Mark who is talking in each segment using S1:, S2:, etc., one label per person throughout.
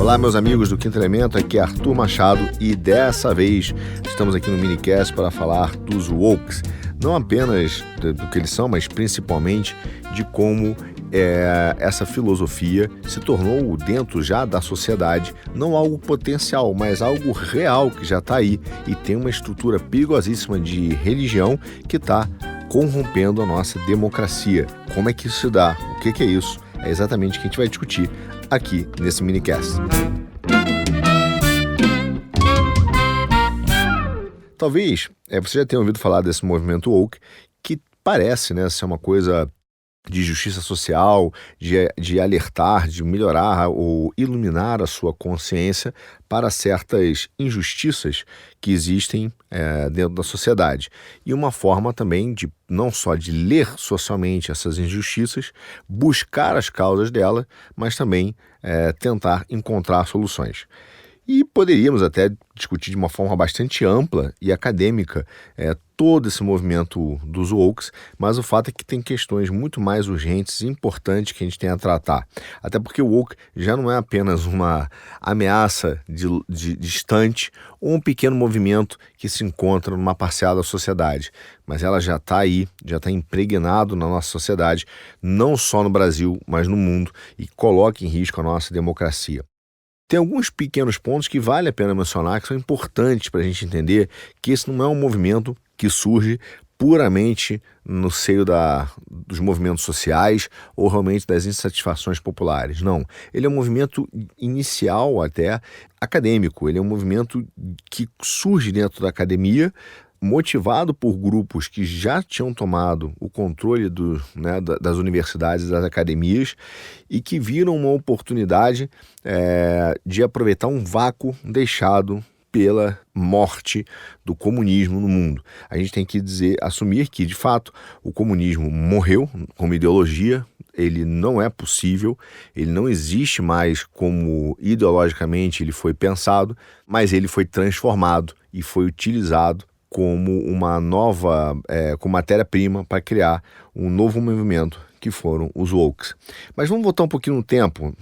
S1: Olá, meus amigos do Quinto Elemento, aqui é Arthur Machado e dessa vez estamos aqui no Minicast para falar dos Wokes. Não apenas do que eles são, mas principalmente de como essa filosofia se tornou dentro já da sociedade não algo potencial, mas algo real que já está aí e tem uma estrutura perigosíssima de religião que está corrompendo a nossa democracia. Como é que isso se dá? O que é isso? É exatamente o que a gente vai discutir aqui nesse minicast. Talvez você já tenha ouvido falar desse movimento woke, que parece ser uma coisa de justiça social, de alertar, de melhorar ou iluminar a sua consciência para certas injustiças que existem dentro da sociedade. E uma forma também de não só de ler socialmente essas injustiças, buscar as causas dela, mas também tentar encontrar soluções. E poderíamos até discutir de uma forma bastante ampla e acadêmica todo esse movimento dos wokes, mas o fato é que tem questões muito mais urgentes e importantes que a gente tem a tratar. Até porque o woke já não é apenas uma ameaça distante ou um pequeno movimento que se encontra numa parcela da sociedade, mas ela já está aí, já está impregnado na nossa sociedade, não só no Brasil, mas no mundo, e coloca em risco a nossa democracia. Tem alguns pequenos pontos que vale a pena mencionar, que são importantes para a gente entender que esse não é um movimento que surge puramente no seio dos movimentos sociais ou realmente das insatisfações populares. Não, ele é um movimento inicial até acadêmico, ele é um movimento que surge dentro da academia, motivado por grupos que já tinham tomado o controle das universidades e das academias e que viram uma oportunidade de aproveitar um vácuo deixado pela morte do comunismo no mundo. A gente tem que assumir que, de fato, o comunismo morreu como ideologia, ele não é possível, ele não existe mais como ideologicamente ele foi pensado, mas ele foi transformado e foi utilizado como uma nova, como matéria-prima para criar um novo movimento, que foram os wokes. Mas vamos voltar um pouquinho no tempo.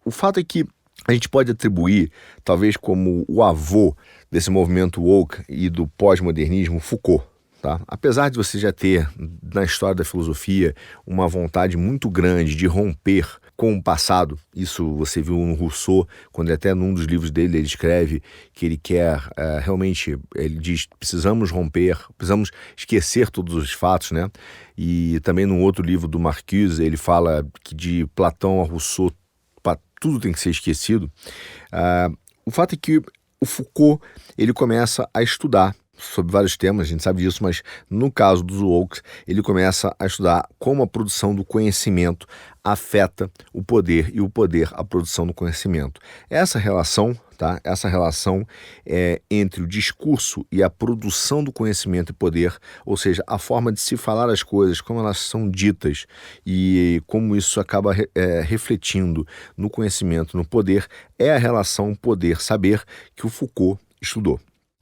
S1: O fato é que a gente pode atribuir, talvez como o avô desse movimento woke e do pós-modernismo, Foucault. Tá? Apesar de você já ter, na história da filosofia, uma vontade muito grande de romper com o passado, isso você viu no Rousseau, quando até num dos livros dele ele escreve que ele quer, realmente, ele diz, precisamos romper, precisamos esquecer todos os fatos, né? E também num outro livro do Marcuse, ele fala que de Platão a Rousseau, tudo tem que ser esquecido. O fato é que o Foucault, ele começa a estudar sobre vários temas, a gente sabe disso, mas no caso dos wokes, ele começa a estudar como a produção do conhecimento afeta o poder e o poder a produção do conhecimento. Essa relação entre o discurso e a produção do conhecimento e poder, ou seja, a forma de se falar as coisas, como elas são ditas e como isso acaba refletindo no conhecimento, no poder, é a relação poder-saber que o Foucault estudou.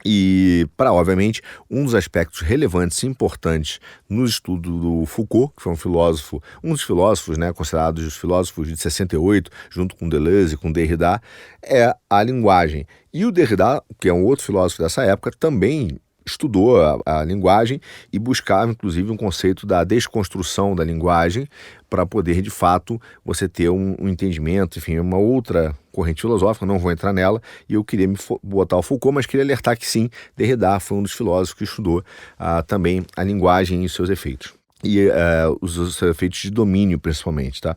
S1: E, obviamente, um dos aspectos relevantes e importantes no estudo do Foucault, que foi um dos filósofos, considerados os filósofos de 68, junto com Deleuze e com Derrida, é a linguagem. E o Derrida, que é um outro filósofo dessa época, também estudou a linguagem e buscava, inclusive, um conceito da desconstrução da linguagem para poder, de fato, você ter um entendimento, enfim, uma outra corrente filosófica, não vou entrar nela, e eu queria botar o Foucault, mas queria alertar que sim, Derrida foi um dos filósofos que estudou também a linguagem e seus efeitos. E os efeitos de domínio, principalmente, tá?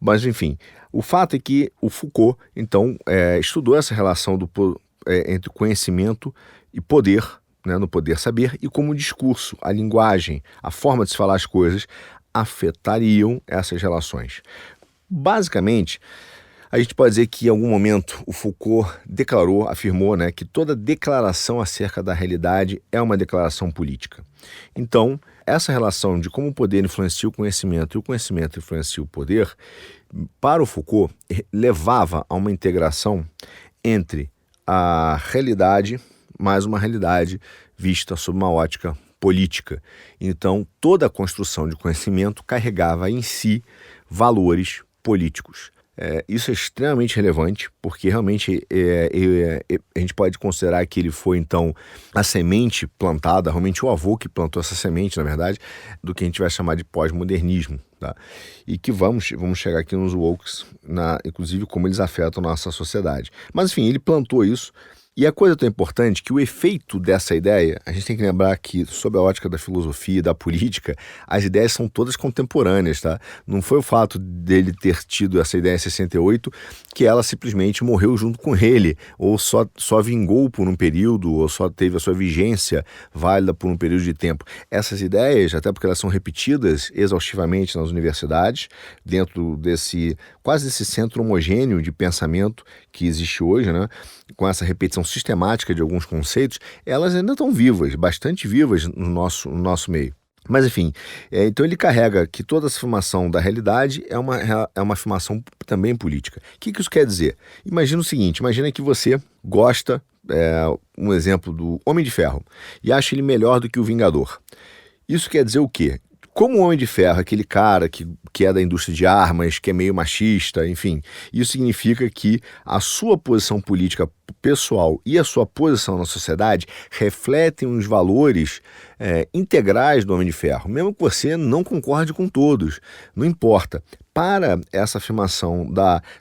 S1: Mas, enfim, o fato é que o Foucault, então, estudou essa relação entre conhecimento e poder, no poder saber, e como o discurso, a linguagem, a forma de se falar as coisas afetariam essas relações. Basicamente, a gente pode dizer que em algum momento o Foucault afirmou que toda declaração acerca da realidade é uma declaração política. Então, essa relação de como o poder influencia o conhecimento e o conhecimento influencia o poder, para o Foucault, levava a uma integração entre a realidade mais uma realidade vista sob uma ótica política. Então, toda a construção de conhecimento carregava em si valores políticos. Isso é extremamente relevante, porque realmente a gente pode considerar que ele foi, então, a semente plantada, realmente o avô que plantou essa semente, na verdade, do que a gente vai chamar de pós-modernismo, tá? E que vamos chegar aqui nos wokes, inclusive como eles afetam a nossa sociedade. Mas, enfim, ele plantou isso. E a coisa tão importante que o efeito dessa ideia, a gente tem que lembrar que, sob a ótica da filosofia e da política, as ideias são todas contemporâneas, tá? Não foi o fato dele ter tido essa ideia em 68 que ela simplesmente morreu junto com ele, ou só vingou por um período, ou só teve a sua vigência válida por um período de tempo. Essas ideias, até porque elas são repetidas exaustivamente nas universidades, dentro quase desse centro homogêneo de pensamento que existe hoje, né? Com essa repetição sistemática de alguns conceitos, elas ainda estão vivas, bastante vivas no nosso meio. Mas enfim, então ele carrega que toda essa afirmação da realidade é uma afirmação também política. O que isso quer dizer? Imagina o seguinte, imagina que você gosta, um exemplo do Homem de Ferro, e acha ele melhor do que o Vingador. Isso quer dizer o quê? Como o Homem de Ferro, aquele cara que é da indústria de armas, que é meio machista, enfim, isso significa que a sua posição política pessoal e a sua posição na sociedade refletem os valores integrais do Homem de Ferro, mesmo que você não concorde com todos, não importa. Para essa afirmação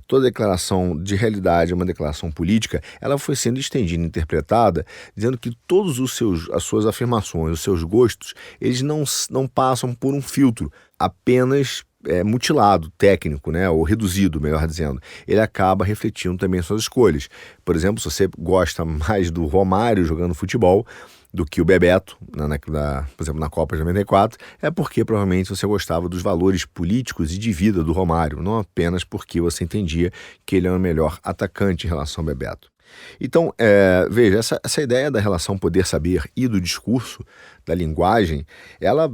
S1: toda declaração de realidade é uma declaração política, ela foi sendo estendida e interpretada, dizendo que todas as suas afirmações, os seus gostos, eles não passam por um filtro, apenas mutilado, técnico, né, ou reduzido, melhor dizendo. Ele acaba refletindo também suas escolhas. Por exemplo, se você gosta mais do Romário jogando futebol do que o Bebeto, por exemplo, na Copa de 94, é porque provavelmente você gostava dos valores políticos e de vida do Romário, não apenas porque você entendia que ele é o melhor atacante em relação ao Bebeto. Então, veja, essa ideia da relação poder-saber e do discurso, da linguagem, ela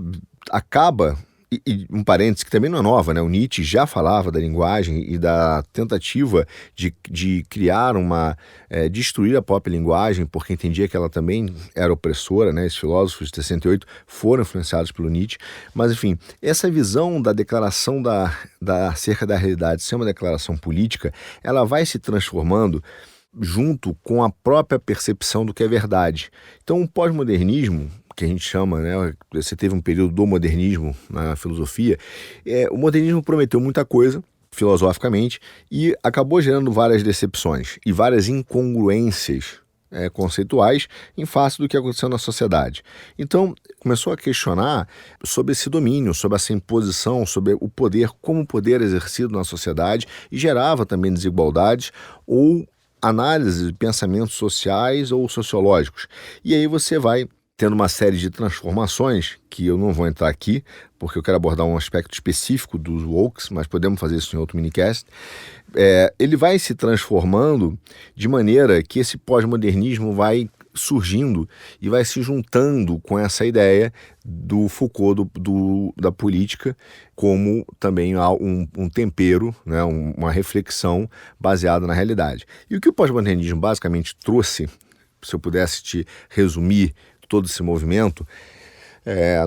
S1: acaba... E um parêntese que também não é nova, né? O Nietzsche já falava da linguagem e da tentativa de criar destruir a própria linguagem, porque entendia que ela também era opressora, né? Esses filósofos de 68 foram influenciados pelo Nietzsche. Mas, enfim, essa visão da declaração acerca da realidade ser uma declaração política, ela vai se transformando junto com a própria percepção do que é verdade. Então, o pós-modernismo, que a gente chama, né? Você teve um período do modernismo na filosofia. O modernismo prometeu muita coisa, filosoficamente, e acabou gerando várias decepções e várias incongruências conceituais em face do que aconteceu na sociedade. Então, começou a questionar sobre esse domínio, sobre essa imposição, sobre o poder, como o poder é exercido na sociedade, e gerava também desigualdades ou análise de pensamentos sociais ou sociológicos. E aí você vai tendo uma série de transformações, que eu não vou entrar aqui, porque eu quero abordar um aspecto específico dos wokes, mas podemos fazer isso em outro minicast. Ele vai se transformando de maneira que esse pós-modernismo vai surgindo e vai se juntando com essa ideia do Foucault, da política, como também um tempero, né, uma reflexão baseada na realidade. E o que o pós-modernismo basicamente trouxe, se eu pudesse te resumir todo esse movimento,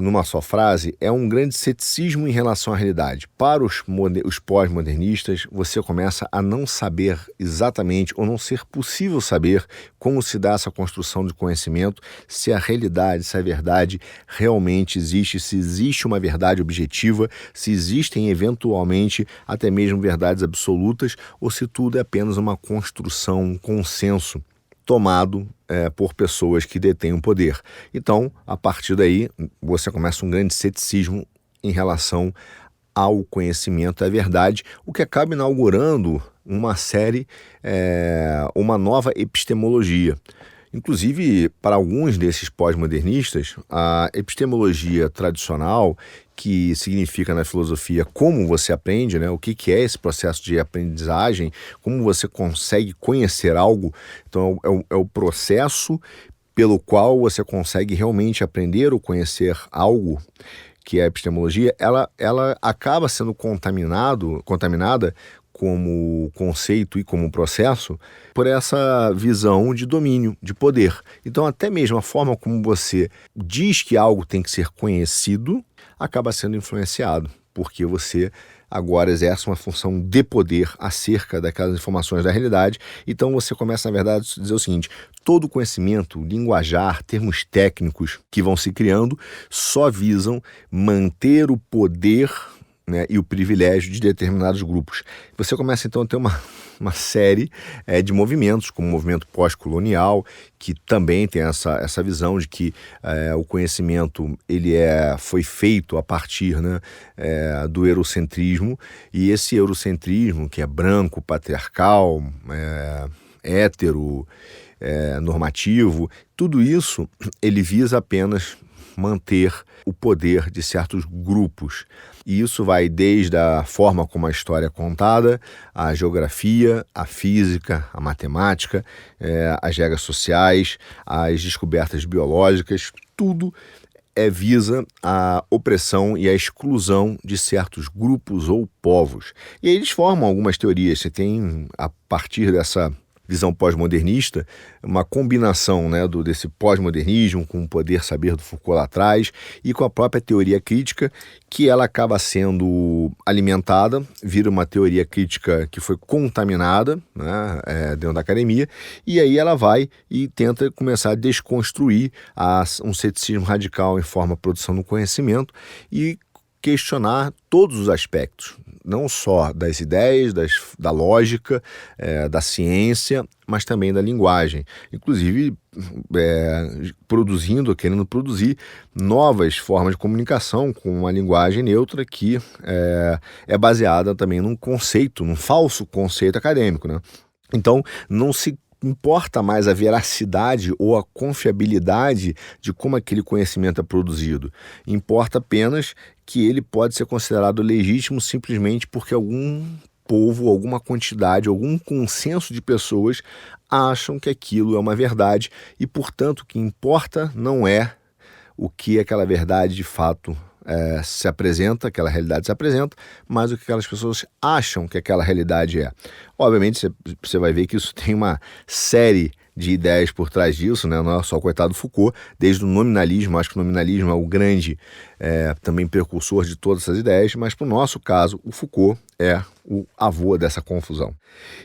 S1: numa só frase, é um grande ceticismo em relação à realidade. Para os pós-modernistas, você começa a não saber exatamente, ou não ser possível saber como se dá essa construção de conhecimento, se a realidade, se a verdade realmente existe, se existe uma verdade objetiva, se existem eventualmente até mesmo verdades absolutas, ou se tudo é apenas uma construção, um consenso tomado por pessoas que detêm o poder. Então, a partir daí, você começa um grande ceticismo em relação ao conhecimento, à verdade, o que acaba inaugurando uma série, uma nova epistemologia. Inclusive, para alguns desses pós-modernistas, a epistemologia tradicional, que significa na filosofia como você aprende, né? O que é esse processo de aprendizagem, como você consegue conhecer algo. Então, é o processo pelo qual você consegue realmente aprender ou conhecer algo, que é a epistemologia, ela acaba sendo contaminada como conceito e como processo por essa visão de domínio, de poder. Então, até mesmo a forma como você diz que algo tem que ser conhecido acaba sendo influenciado, porque você agora exerce uma função de poder acerca daquelas informações da realidade. Então você começa, na verdade, a dizer o seguinte: todo conhecimento, linguajar, termos técnicos que vão se criando só visam manter o poder, né, e o privilégio de determinados grupos. Você começa então a ter uma série de movimentos, como o movimento pós-colonial, que também tem essa visão de que o conhecimento foi feito a partir, né, do eurocentrismo, e esse eurocentrismo, que é branco, patriarcal, hétero, normativo, tudo isso ele visa apenas manter o poder de certos grupos. E isso vai desde a forma como a história é contada, a geografia, a física, a matemática, as regras sociais, as descobertas biológicas, tudo visa a opressão e a exclusão de certos grupos ou povos. E aí eles formam algumas teorias. Você tem, a partir dessa visão pós-modernista, uma combinação, né, desse pós-modernismo com o poder saber do Foucault lá atrás e com a própria teoria crítica, que ela acaba sendo alimentada, vira uma teoria crítica que foi contaminada, né, dentro da academia, e aí ela vai e tenta começar a desconstruir um ceticismo radical em forma de produção do conhecimento e questionar todos os aspectos, não só das ideias, da lógica, da ciência, mas também da linguagem. Inclusive, querendo produzir novas formas de comunicação com uma linguagem neutra que é baseada também num falso conceito acadêmico, né? Então, não se importa mais a veracidade ou a confiabilidade de como aquele conhecimento é produzido. Importa apenas que ele pode ser considerado legítimo simplesmente porque algum povo, alguma quantidade, algum consenso de pessoas acham que aquilo é uma verdade e, portanto, o que importa não é o que aquela verdade de fato se apresenta, aquela realidade se apresenta, mas o que aquelas pessoas acham que aquela realidade é. Obviamente, você vai ver que isso tem uma série de ideias por trás disso, né? Não é só o coitado Foucault, desde o nominalismo. Acho que o nominalismo é o grande também precursor de todas essas ideias, mas para o nosso caso, o Foucault é o avô dessa confusão.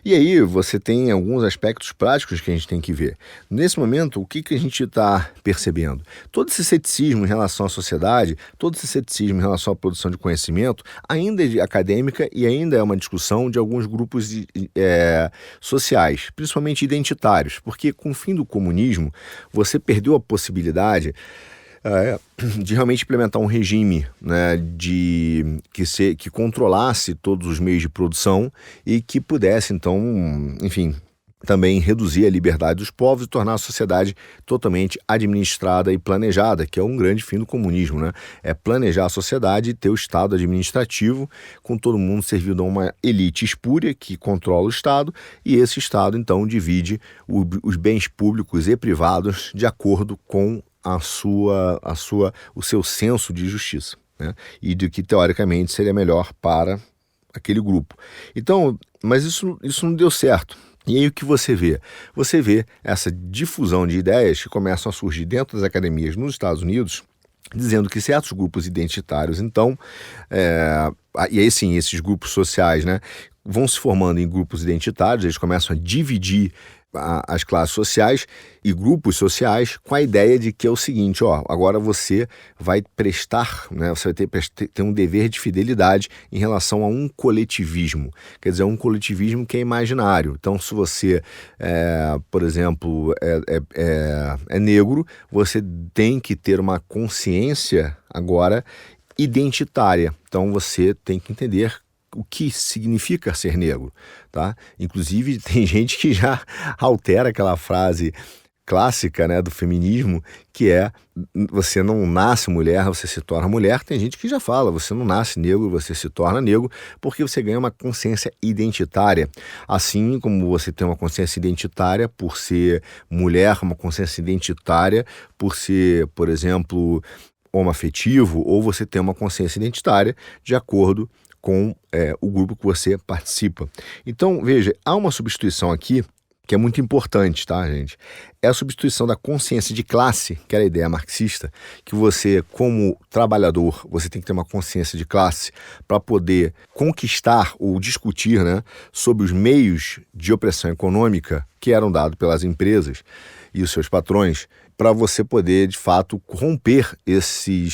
S1: E aí você tem alguns aspectos práticos que a gente tem que ver. Nesse momento, o que a gente está percebendo? Todo esse ceticismo em relação à sociedade, todo esse ceticismo em relação à produção de conhecimento, ainda é acadêmica e ainda é uma discussão de alguns grupos sociais, principalmente identitários, porque com o fim do comunismo, você perdeu a possibilidade de realmente implementar um regime, né, que controlasse todos os meios de produção e que pudesse, então, enfim, também reduzir a liberdade dos povos e tornar a sociedade totalmente administrada e planejada, que é um grande fim do comunismo, né? É planejar a sociedade e ter o Estado administrativo, com todo mundo servindo a uma elite espúria que controla o Estado, e esse Estado, então, divide os bens públicos e privados de acordo com o seu senso de justiça, né? E do que teoricamente seria melhor para aquele grupo. Então, mas isso não deu certo. E aí o que você vê? Você vê essa difusão de ideias que começam a surgir dentro das academias nos Estados Unidos, dizendo que certos grupos identitários, então, e aí sim, esses grupos sociais, né, vão se formando em grupos identitários, eles começam a dividir as classes sociais e grupos sociais com a ideia de que é o seguinte, agora você vai prestar, né, você vai ter um dever de fidelidade em relação a um coletivismo, quer dizer, um coletivismo que é imaginário. Então, se você, por exemplo, é negro, você tem que ter uma consciência agora identitária. Então, você tem que entender o que significa ser negro, tá? Inclusive, tem gente que já altera aquela frase clássica, né, do feminismo, que é: você não nasce mulher, você se torna mulher. Tem gente que já fala: você não nasce negro, você se torna negro, porque você ganha uma consciência identitária. Assim como você tem uma consciência identitária por ser mulher, uma consciência identitária por ser, por exemplo, homoafetivo, ou você tem uma consciência identitária de acordo com o grupo que você participa. Então, veja, há uma substituição aqui que é muito importante, tá, gente? É a substituição da consciência de classe, que era a ideia marxista, que você, como trabalhador, você tem que ter uma consciência de classe para poder conquistar ou discutir, né, sobre os meios de opressão econômica que eram dados pelas empresas e os seus patrões, para você poder, de fato, romper esse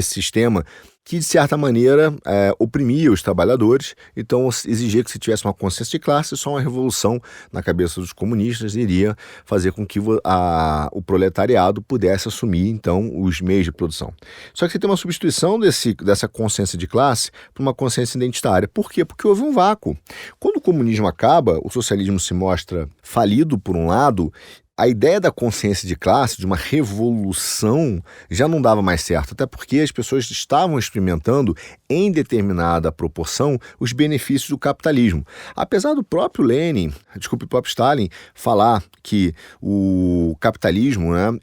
S1: sistema que, de certa maneira, oprimia os trabalhadores. Então, exigia que se tivesse uma consciência de classe, só uma revolução na cabeça dos comunistas iria fazer com que o proletariado pudesse assumir, então, os meios de produção. Só que você tem uma substituição dessa consciência de classe por uma consciência identitária. Por quê? Porque houve um vácuo. Quando o comunismo acaba, o socialismo se mostra falido, por um lado. A ideia da consciência de classe, de uma revolução, já não dava mais certo, até porque as pessoas estavam experimentando, em determinada proporção, os benefícios do capitalismo. Apesar do próprio o próprio Stalin, falar que o capitalismo, né,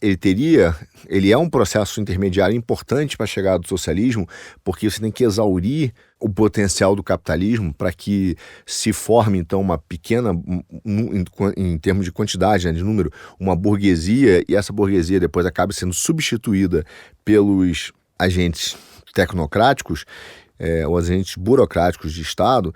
S1: ele é um processo intermediário importante para a chegada do socialismo, porque você tem que exaurir o potencial do capitalismo para que se forme, então, uma pequena, em termos de quantidade, né, de número, uma burguesia, e essa burguesia depois acaba sendo substituída pelos agentes tecnocráticos, ou agentes burocráticos de Estado.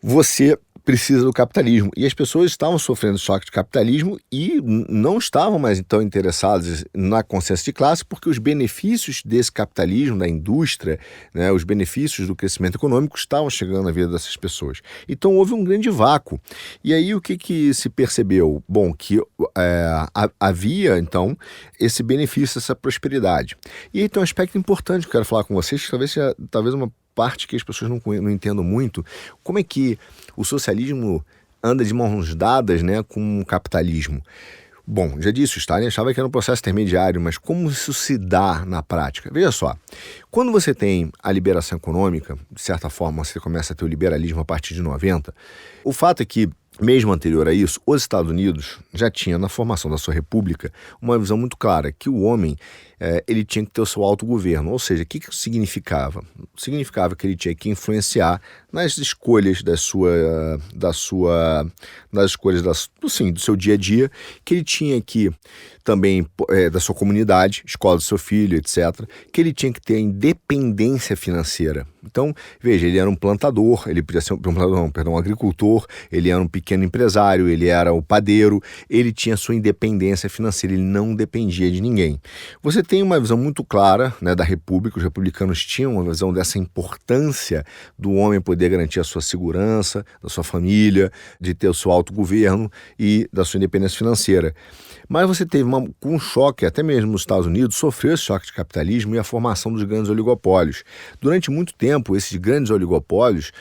S1: Você precisa do capitalismo. E as pessoas estavam sofrendo choque de capitalismo e não estavam mais então interessadas na consciência de classe, porque os benefícios desse capitalismo, da indústria, né, os benefícios do crescimento econômico estavam chegando na vida dessas pessoas. Então houve um grande vácuo. E aí o que se percebeu? Bom, que havia então esse benefício, essa prosperidade. E aí tem um aspecto importante que eu quero falar com vocês, que talvez uma parte que as pessoas não entendam muito, como é que o socialismo anda de mãos dadas, né, com o capitalismo. Bom, já disse, o Stalin achava que era um processo intermediário, mas como isso se dá na prática? Veja só, quando você tem a liberação econômica, de certa forma você começa a ter o liberalismo a partir de 90, o fato é que, mesmo anterior a isso, os Estados Unidos já tinham, na formação da sua república, uma visão muito clara, que o homem ele tinha que ter o seu autogoverno. Ou seja, o que isso significava? Significava que ele tinha que influenciar nas escolhas do seu dia a dia, que ele tinha que também da sua comunidade, escola do seu filho, etc., que ele tinha que ter independência financeira. Então, veja, ele era um plantador, ele podia ser um agricultor, ele era um pequeno empresário, ele era o padeiro, ele tinha sua independência financeira, ele não dependia de ninguém. Você tem uma visão muito clara, né, da República, os republicanos tinham uma visão dessa importância do homem poder garantir a sua segurança, da sua família, de ter o seu autogoverno e da sua independência financeira. Mas você teve um choque, até mesmo nos Estados Unidos, sofreu esse choque de capitalismo e a formação dos grandes oligopólios. Durante muito tempo, esses grandes oligopólios,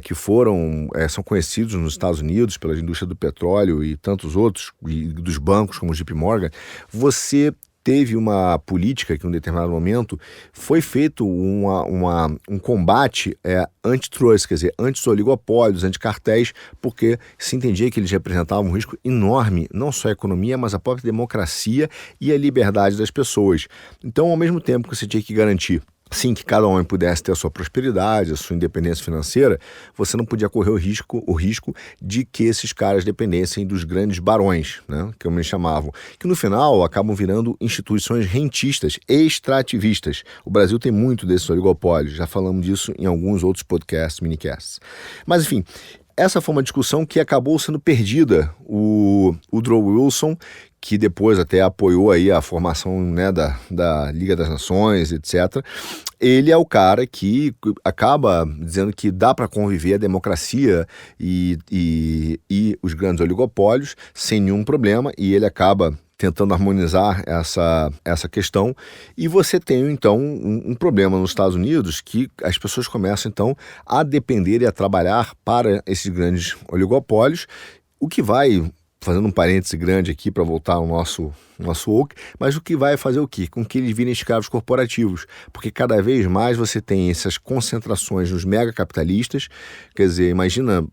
S1: que são conhecidos nos Estados Unidos pela indústria do petróleo e tantos outros, e dos bancos como o JP Morgan, você teve uma política que, em um determinado momento, foi feito um combate anti-trust, quer dizer, anti-oligopólios, anti-cartéis, porque se entendia que eles representavam um risco enorme, não só à economia, mas à própria democracia e à liberdade das pessoas. Então, ao mesmo tempo que você tinha que garantir, sim, que cada homem pudesse ter a sua prosperidade, a sua independência financeira, você não podia correr o risco de que esses caras dependessem dos grandes barões, né, que me chamavam, que no final acabam virando instituições rentistas, extrativistas. O Brasil tem muito desses oligopólios, já falamos disso em alguns outros podcasts, minicasts. Mas, enfim, essa foi uma discussão que acabou sendo perdida. O Woodrow Wilson, que depois até apoiou aí a formação, né, da Liga das Nações, etc., ele é o cara que acaba dizendo que dá para conviver a democracia e os grandes oligopólios sem nenhum problema, e ele acaba tentando harmonizar essa questão, e você tem, então, um problema nos Estados Unidos que as pessoas começam, então, a depender e a trabalhar para esses grandes oligopólios, o que vai fazendo um parêntese grande aqui para voltar ao nosso woke, mas o que vai fazer o quê? Com que eles virem escravos corporativos, porque cada vez mais você tem essas concentrações nos megacapitalistas. Quer dizer, imagina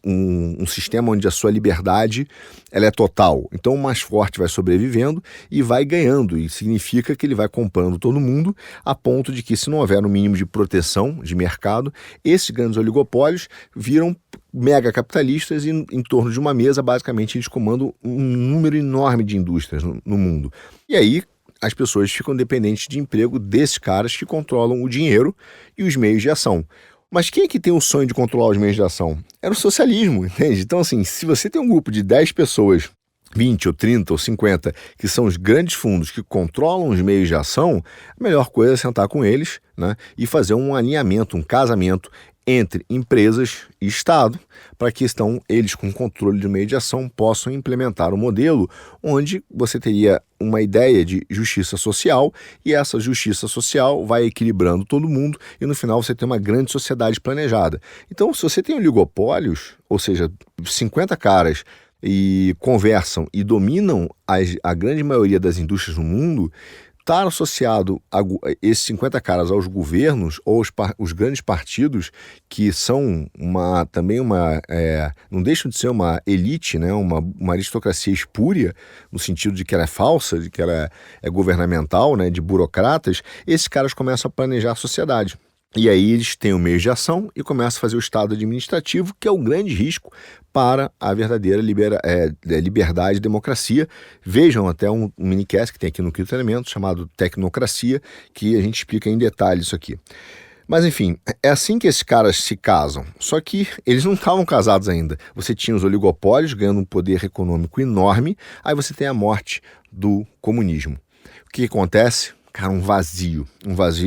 S1: um sistema onde a sua liberdade ela é total, então o mais forte vai sobrevivendo e vai ganhando, e significa que ele vai comprando todo mundo, a ponto de que, se não houver um mínimo de proteção de mercado, esses grandes oligopólios viram megacapitalistas e, em torno de uma mesa, basicamente eles comandam um número enorme de indústrias no mundo. E aí as pessoas ficam dependentes de emprego desses caras que controlam o dinheiro e os meios de ação. Mas quem é que tem o sonho de controlar os meios de ação? Era o socialismo, entende? Então, assim, se você tem um grupo de 10 pessoas, 20 ou 30 ou 50, que são os grandes fundos que controlam os meios de ação, a melhor coisa é sentar com eles, né, e fazer um alinhamento, um casamento entre empresas e Estado, para que eles, com controle do meio de ação, possam implementar um modelo onde você teria uma ideia de justiça social, e essa justiça social vai equilibrando todo mundo, e no final você tem uma grande sociedade planejada. Então, se você tem oligopólios, ou seja, 50 caras e conversam e dominam a grande maioria das indústrias no mundo, estar associado a esses 50 caras aos governos ou os grandes partidos, que são não deixam de ser uma elite, né, uma aristocracia espúria, no sentido de que ela é falsa, de que ela é governamental, né, de burocratas. Esses caras começam a planejar a sociedade. E aí eles têm o meio de ação e começam a fazer o Estado administrativo, que é o grande risco para a verdadeira liberdade e democracia. Vejam até um minicast que tem aqui no Quinto Elemento, chamado Tecnocracia, que a gente explica em detalhe isso aqui. Mas enfim, é assim que esses caras se casam. Só que eles não estavam casados ainda. Você tinha os oligopólios ganhando um poder econômico enorme, aí você tem a morte do comunismo. O que acontece? Cara, um vazio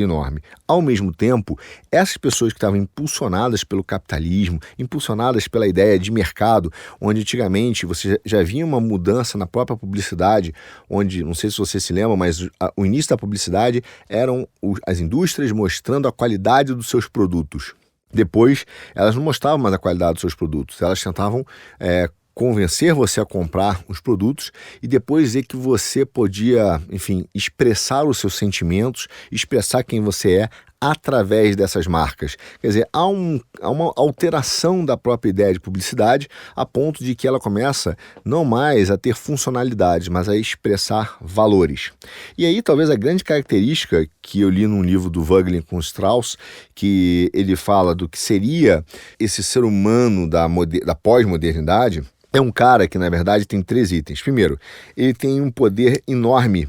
S1: enorme. Ao mesmo tempo, essas pessoas que estavam impulsionadas pelo capitalismo, impulsionadas pela ideia de mercado, onde antigamente você já via uma mudança na própria publicidade, onde, não sei se você se lembra, mas o início da publicidade eram as indústrias mostrando a qualidade dos seus produtos. Depois, elas não mostravam mais a qualidade dos seus produtos, elas tentavam convencer você a comprar os produtos e depois dizer que você podia, enfim, expressar os seus sentimentos, expressar quem você é através dessas marcas. Quer dizer, há uma alteração da própria ideia de publicidade, a ponto de que ela começa não mais a ter funcionalidades, mas a expressar valores. E aí talvez a grande característica que eu li num livro do Voegelin com Strauss, que ele fala do que seria esse ser humano da pós-modernidade, é um cara que, na verdade, tem 3 itens. Primeiro, ele tem um poder enorme,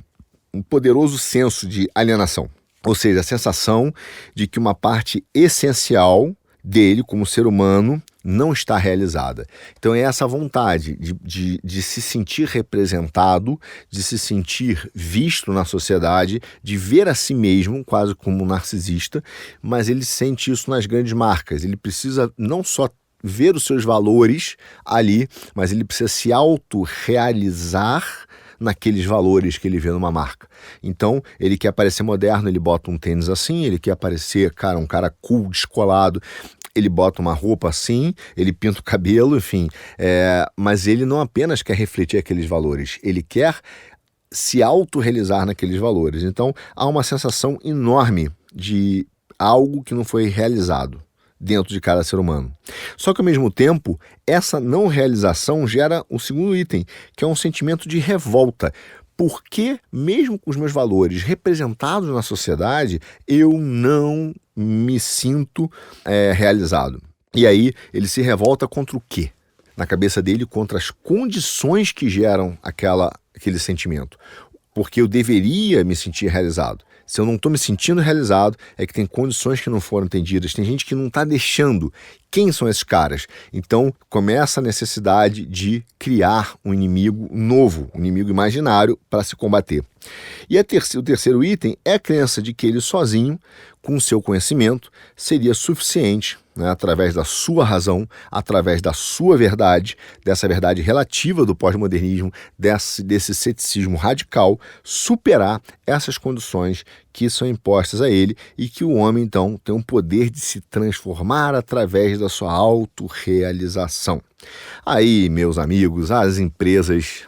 S1: um poderoso senso de alienação. Ou seja, a sensação de que uma parte essencial dele, como ser humano, não está realizada. Então é essa vontade de se sentir representado, de se sentir visto na sociedade, de ver a si mesmo quase como um narcisista, mas ele sente isso nas grandes marcas. Ele precisa não só ver os seus valores ali, mas ele precisa se autorrealizar naqueles valores que ele vê numa marca. Então, ele quer parecer moderno, ele bota um tênis assim, ele quer parecer, um cara cool, descolado, ele bota uma roupa assim, ele pinta o cabelo, enfim. Mas ele não apenas quer refletir aqueles valores, ele quer se autorrealizar naqueles valores. Então, há uma sensação enorme de algo que não foi realizado dentro de cada ser humano. Só que, ao mesmo tempo, essa não realização gera o segundo item, que é um sentimento de revolta. Porque, mesmo com os meus valores representados na sociedade, eu não me sinto realizado. E aí, ele se revolta contra o quê? Na cabeça dele, contra as condições que geram aquele sentimento. Porque eu deveria me sentir realizado. Se eu não estou me sentindo realizado, é que tem condições que não foram atendidas, tem gente que não está deixando. Quem são esses caras? Então, começa a necessidade de criar um inimigo novo, um inimigo imaginário para se combater. E o terceiro item é a crença de que ele sozinho, com o seu conhecimento, seria suficiente né, através da sua razão, através da sua verdade, dessa verdade relativa do pós-modernismo, desse ceticismo radical, superar essas condições que são impostas a ele e que o homem, então, tem um poder de se transformar através da sua autorrealização. Aí, meus amigos, as empresas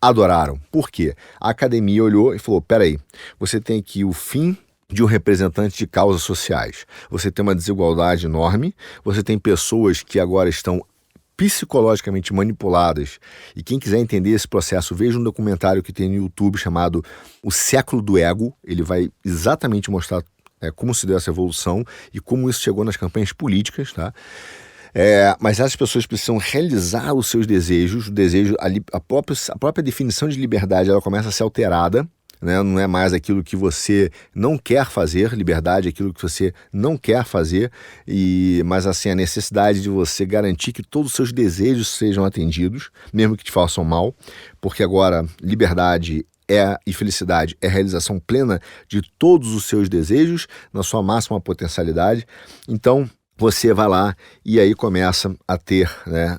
S1: adoraram. Por quê? A academia olhou e falou, peraí, você tem aqui o fim de um representante de causas sociais. Você tem uma desigualdade enorme, você tem pessoas que agora estão psicologicamente manipuladas, e quem quiser entender esse processo, veja um documentário que tem no YouTube chamado O Século do Ego. Ele vai exatamente mostrar como se deu essa evolução e como isso chegou nas campanhas políticas, tá? Mas essas pessoas precisam realizar os seus desejos, a própria definição de liberdade ela começa a ser alterada, né? Não é mais aquilo que você não quer fazer, liberdade é aquilo que você não quer fazer, mas assim, a necessidade de você garantir que todos os seus desejos sejam atendidos, mesmo que te façam mal, porque agora liberdade e felicidade é a realização plena de todos os seus desejos na sua máxima potencialidade. Então, você vai lá e aí começa a ter, né,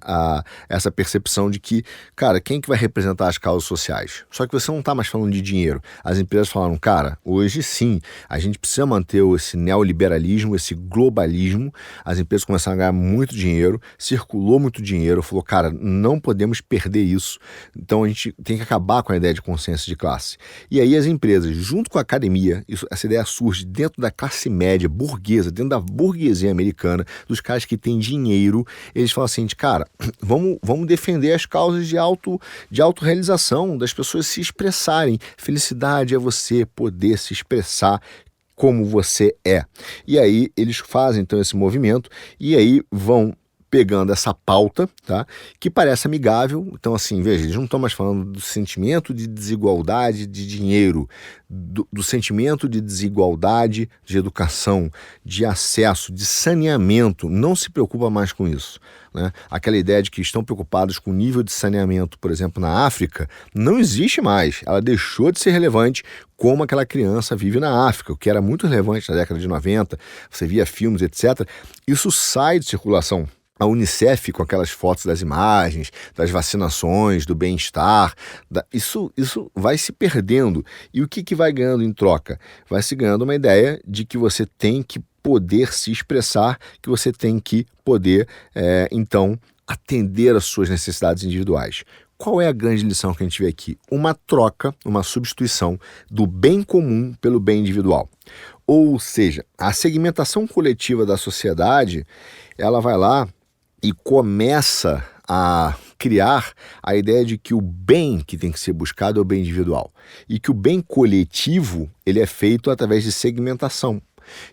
S1: essa percepção de que, cara, quem que vai representar as causas sociais? Só que você não está mais falando de dinheiro. As empresas falaram, cara, hoje sim, a gente precisa manter esse neoliberalismo, esse globalismo. As empresas começaram a ganhar muito dinheiro, circulou muito dinheiro, falou, cara, não podemos perder isso. Então a gente tem que acabar com a ideia de consciência de classe. E aí as empresas, junto com a academia, essa ideia surge dentro da classe média burguesa, dentro da burguesia americana, dos caras que têm dinheiro. Eles falam assim, cara, vamos defender as causas de autorrealização, das pessoas se expressarem. Felicidade é você poder se expressar como você é. E aí eles fazem então esse movimento e aí vão pegando essa pauta, tá, que parece amigável. Então assim, veja, eles não estão mais falando do sentimento de desigualdade de dinheiro, do sentimento de desigualdade de educação, de acesso, de saneamento. Não se preocupa mais com isso, né? Aquela ideia de que estão preocupados com o nível de saneamento, por exemplo, na África, não existe mais. Ela deixou de ser relevante como aquela criança vive na África, o que era muito relevante na década de 90, você via filmes, etc. Isso sai de circulação. A Unicef, com aquelas fotos das imagens, das vacinações, do bem-estar, isso vai se perdendo. E o que vai ganhando em troca? Vai se ganhando uma ideia de que você tem que poder se expressar, que você tem que poder, então, atender às suas necessidades individuais. Qual é a grande lição que a gente vê aqui? Uma troca, uma substituição do bem comum pelo bem individual. Ou seja, a segmentação coletiva da sociedade, ela vai lá e começa a criar a ideia de que o bem que tem que ser buscado é o bem individual e que o bem coletivo ele é feito através de segmentação.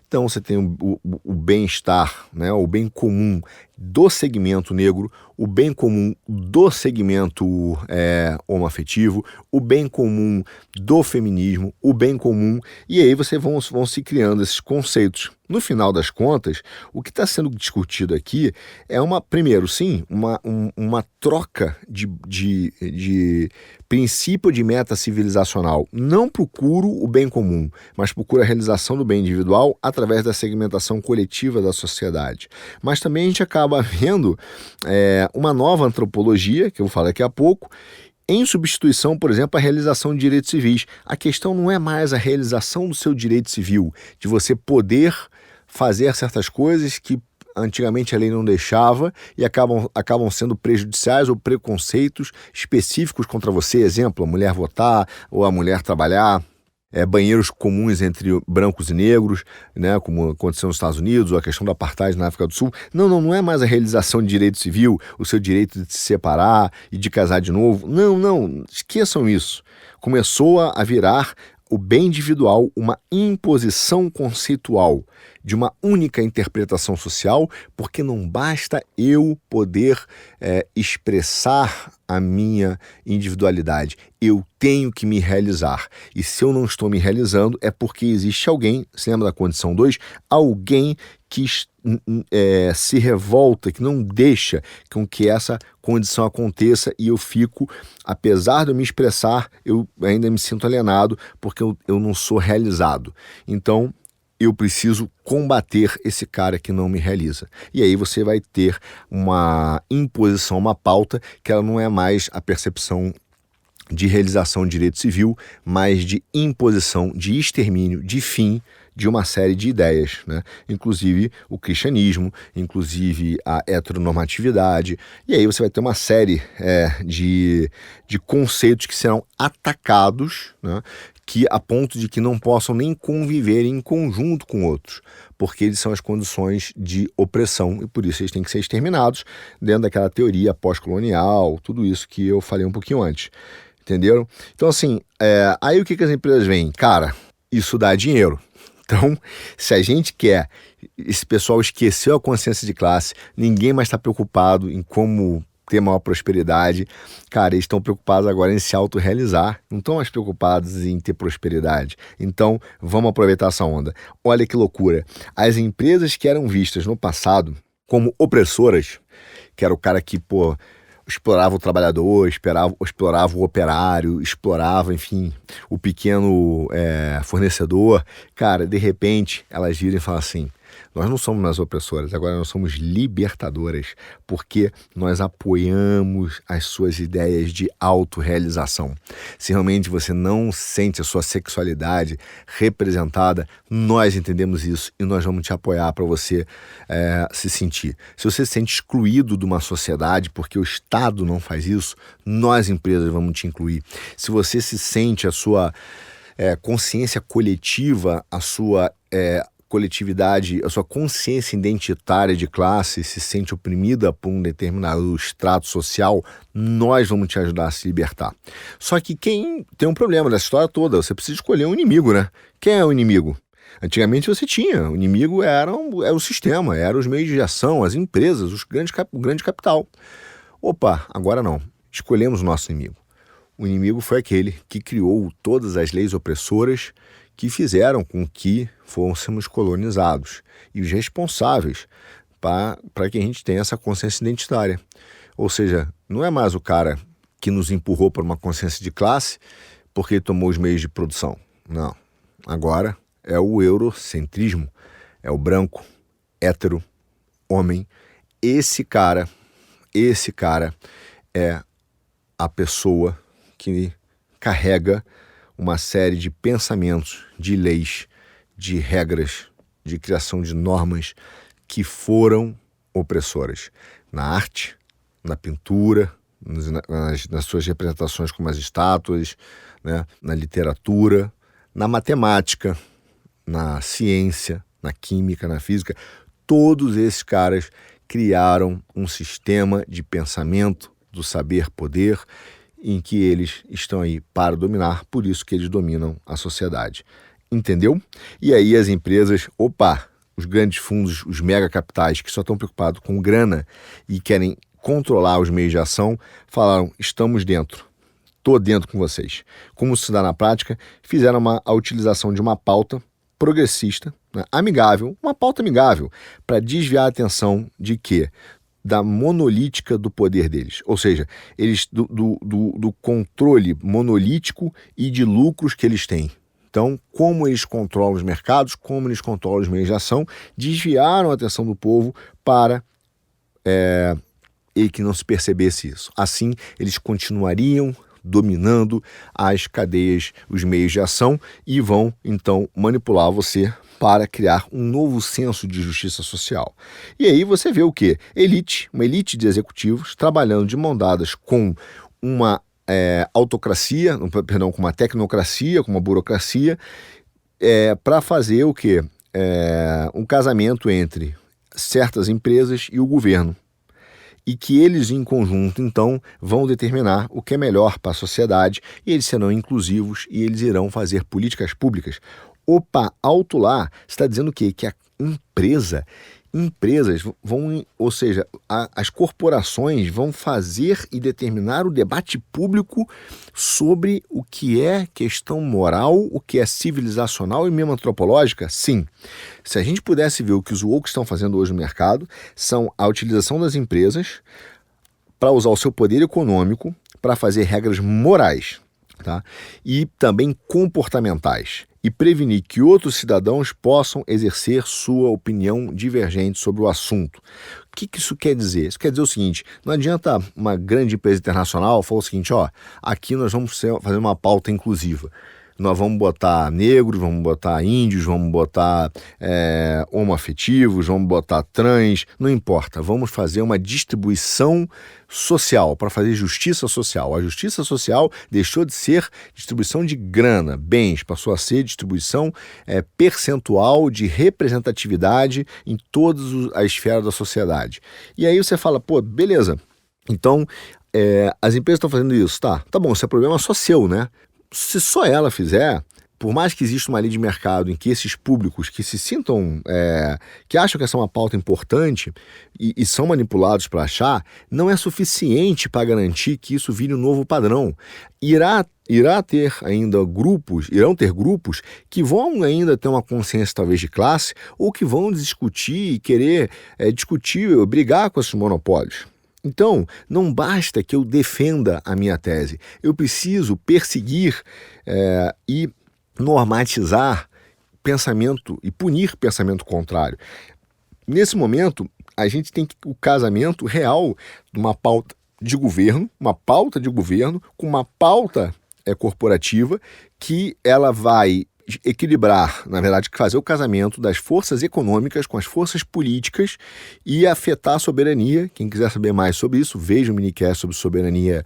S1: Então você tem o bem-estar, né, o bem comum do segmento negro, o bem comum do segmento homoafetivo, o bem comum do feminismo, o bem comum, e aí vão se criando esses conceitos. No final das contas, o que está sendo discutido aqui é primeiro, sim, uma troca de princípio de meta civilizacional. Não procuro o bem comum, mas procuro a realização do bem individual através da segmentação coletiva da sociedade. Mas também a gente acaba vendo uma nova antropologia, que eu vou falar daqui a pouco, em substituição, por exemplo, à realização de direitos civis. A questão não é mais a realização do seu direito civil, de você poder fazer certas coisas que antigamente a lei não deixava e acabam sendo prejudiciais ou preconceitos específicos contra você. Exemplo, a mulher votar ou a mulher trabalhar. Banheiros comuns entre brancos e negros, né, como aconteceu nos Estados Unidos, ou a questão do apartheid na África do Sul. Não é mais a realização de direito civil, o seu direito de se separar e de casar de novo. Não, esqueçam isso. Começou a virar o bem individual uma imposição conceitual de uma única interpretação social, porque não basta eu poder expressar a minha individualidade, eu tenho que me realizar. E se eu não estou me realizando, é porque existe alguém, você lembra da condição 2? Alguém que se revolta, que não deixa com que essa condição aconteça e eu fico, apesar de eu me expressar, eu ainda me sinto alienado porque eu não sou realizado. Então, eu preciso combater esse cara que não me realiza. E aí você vai ter uma imposição, uma pauta que ela não é mais a percepção de realização de direito civil, mas de imposição, de extermínio, de fim de uma série de ideias, né? Inclusive o cristianismo, inclusive a heteronormatividade, e aí você vai ter uma série de conceitos que serão atacados, né? Que a ponto de que não possam nem conviver em conjunto com outros, porque eles são as condições de opressão e por isso eles têm que ser exterminados dentro daquela teoria pós-colonial, tudo isso que eu falei um pouquinho antes. Entenderam? Então, assim, aí o que as empresas veem? Cara, isso dá dinheiro. Então, se a gente quer, esse pessoal esqueceu a consciência de classe, ninguém mais está preocupado em como ter maior prosperidade. Cara, eles estão preocupados agora em se autorrealizar, não estão mais preocupados em ter prosperidade. Então, vamos aproveitar essa onda. Olha que loucura. As empresas que eram vistas no passado como opressoras, que era o cara que, explorava o trabalhador, explorava o operário, explorava, enfim, o pequeno fornecedor. Cara, de repente, elas viram e falam assim, nós não somos mais opressoras, agora nós somos libertadoras, porque nós apoiamos as suas ideias de autorrealização. Se realmente você não sente a sua sexualidade representada, nós entendemos isso e nós vamos te apoiar para você se sentir. Se você se sente excluído de uma sociedade porque o Estado não faz isso, nós empresas vamos te incluir. Se você se sente a sua consciência coletiva, a sua coletividade, a sua consciência identitária de classe se sente oprimida por um determinado extrato social, nós vamos te ajudar a se libertar. Só que quem tem um problema dessa história toda, você precisa escolher um inimigo, né? Quem é o inimigo? Antigamente você tinha, o inimigo era o sistema, eram os meios de ação, as empresas, o grande capital. Opa, agora não, escolhemos o nosso inimigo. O inimigo foi aquele que criou todas as leis opressoras que fizeram com que fôssemos colonizados e os responsáveis para que a gente tenha essa consciência identitária. Ou seja, não é mais o cara que nos empurrou para uma consciência de classe porque ele tomou os meios de produção. Não. Agora é o eurocentrismo, é o branco, hétero, homem. Esse cara é a pessoa que carrega uma série de pensamentos, de leis, de regras, de criação de normas que foram opressoras na arte, na pintura, nas suas representações como as estátuas, né, na literatura, na matemática, na ciência, na química, na física. Todos esses caras criaram um sistema de pensamento do saber-poder em que eles estão aí para dominar, por isso que eles dominam a sociedade. Entendeu? E aí as empresas, os grandes fundos, os mega capitais que só estão preocupados com grana e querem controlar os meios de ação, falaram, estamos dentro, estou dentro com vocês. Como se dá na prática, fizeram a utilização de uma pauta progressista, né, amigável, uma pauta amigável, para desviar a atenção de quê? Da monolítica do poder deles, ou seja, eles do controle monolítico e de lucros que eles têm. Então, como eles controlam os mercados, como eles controlam os meios de ação, desviaram a atenção do povo para que não se percebesse isso. Assim, eles continuariam dominando as cadeias, os meios de ação e vão, então, manipular você para criar um novo senso de justiça social. E aí você vê o quê? Uma elite de executivos trabalhando de mão dadas com uma autocracia, com uma tecnocracia, com uma burocracia, para fazer o quê? Um casamento entre certas empresas e o governo. E que eles, em conjunto, então, vão determinar o que é melhor para a sociedade, e eles serão inclusivos e eles irão fazer políticas públicas. Alto lá, está dizendo o quê? Que a empresas vão, ou seja, as corporações vão fazer e determinar o debate público sobre o que é questão moral, o que é civilizacional e mesmo antropológica? Sim. Se a gente pudesse ver o que os woke estão fazendo hoje no mercado, são a utilização das empresas para usar o seu poder econômico para fazer regras morais, tá? E também comportamentais. e prevenir que outros cidadãos possam exercer sua opinião divergente sobre o assunto. O que isso quer dizer? Isso quer dizer o seguinte: não adianta uma grande empresa internacional falar o seguinte, aqui nós vamos fazer uma pauta inclusiva. Nós vamos botar negros, vamos botar índios, vamos botar homoafetivos, vamos botar trans, não importa. Vamos fazer uma distribuição social, para fazer justiça social. A justiça social deixou de ser distribuição de grana, bens, passou a ser distribuição percentual de representatividade em todas as esferas da sociedade. E aí você fala, beleza, então as empresas estão fazendo isso, tá bom, esse é problema só seu, né? Se só ela fizer, por mais que exista uma lei de mercado em que esses públicos que se sintam, que acham que essa é uma pauta importante e são manipulados para achar, não é suficiente para garantir que isso vire um novo padrão. Irão ter grupos que vão ainda ter uma consciência talvez de classe ou que vão discutir e querer brigar com esses monopólios. Então, não basta que eu defenda a minha tese, eu preciso perseguir e normatizar pensamento e punir pensamento contrário. Nesse momento, a gente tem o casamento real de uma pauta de governo com uma pauta corporativa que ela vai equilibrar, na verdade, fazer o casamento das forças econômicas com as forças políticas e afetar a soberania. Quem quiser saber mais sobre isso, veja o minicast sobre soberania,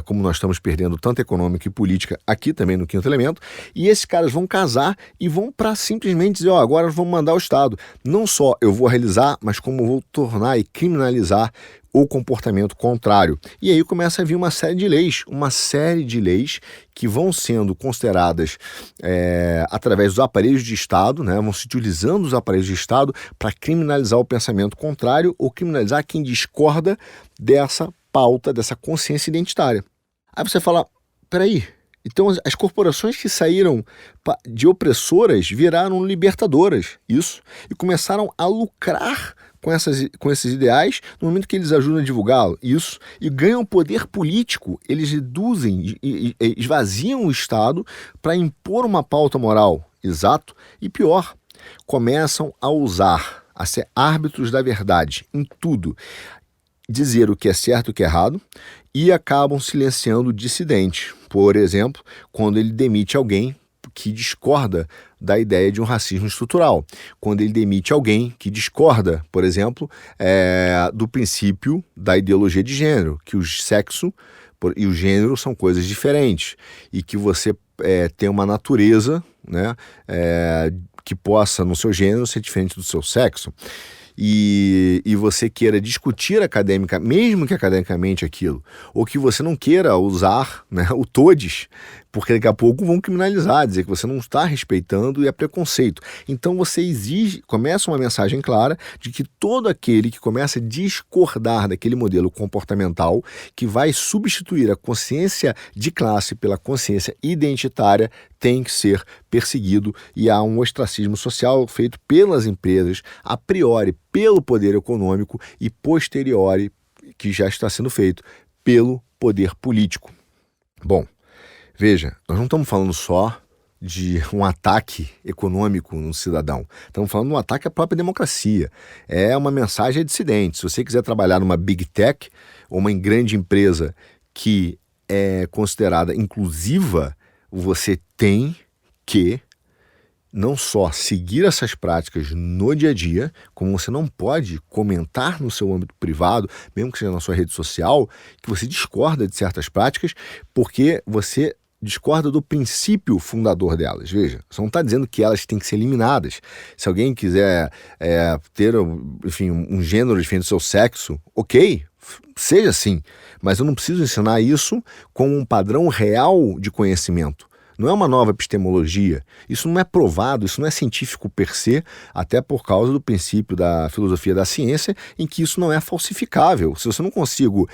S1: como nós estamos perdendo tanto econômica e política aqui também no Quinto Elemento. E esses caras vão casar e vão para simplesmente dizer, agora nós vamos mandar o Estado. Não só eu vou realizar, mas como eu vou tornar e criminalizar o comportamento contrário. E aí começa a vir uma série de leis que vão sendo consideradas através dos aparelhos de Estado, né? Vão se utilizando os aparelhos de Estado para criminalizar o pensamento contrário ou criminalizar quem discorda dessa pauta, dessa consciência identitária. Aí você fala, peraí, então as corporações que saíram de opressoras viraram libertadoras, isso, e começaram a lucrar com esses ideais no momento que eles ajudam a divulgá-lo, isso, e ganham poder político. Eles reduzem e esvaziam o Estado para impor uma pauta moral, exato, e pior, começam a ser árbitros da verdade em tudo, dizer o que é certo e o que é errado, e acabam silenciando o dissidente. Por exemplo, quando ele demite alguém que discorda da ideia de um racismo estrutural, quando ele demite alguém que discorda, por exemplo, do princípio da ideologia de gênero, que o sexo e o gênero são coisas diferentes e que você tem uma natureza, né, que possa, no seu gênero, ser diferente do seu sexo. E você queira discutir mesmo que academicamente aquilo, ou que você não queira usar, né, o todes, porque daqui a pouco vão criminalizar, dizer que você não está respeitando e é preconceito. Então você começa uma mensagem clara de que todo aquele que começa a discordar daquele modelo comportamental que vai substituir a consciência de classe pela consciência identitária tem que ser perseguido, e há um ostracismo social feito pelas empresas, a priori pelo poder econômico e posteriori, que já está sendo feito, pelo poder político. Bom, veja, nós não estamos falando só de um ataque econômico no cidadão, estamos falando de um ataque à própria democracia. É uma mensagem a dissidentes. Se você quiser trabalhar numa big tech ou uma grande empresa que é considerada inclusiva, você tem que não só seguir essas práticas no dia a dia, como você não pode comentar no seu âmbito privado, mesmo que seja na sua rede social, que você discorda de certas práticas, porque você discorda do princípio fundador delas. Veja, você não está dizendo que elas têm que ser eliminadas. Se alguém quiser ter, enfim, um gênero diferente do seu sexo, ok, seja assim, mas eu não preciso ensinar isso com um padrão real de conhecimento. Não é uma nova epistemologia, isso não é provado, isso não é científico per se, até por causa do princípio da filosofia da ciência, em que isso não é falsificável. Se você não consigo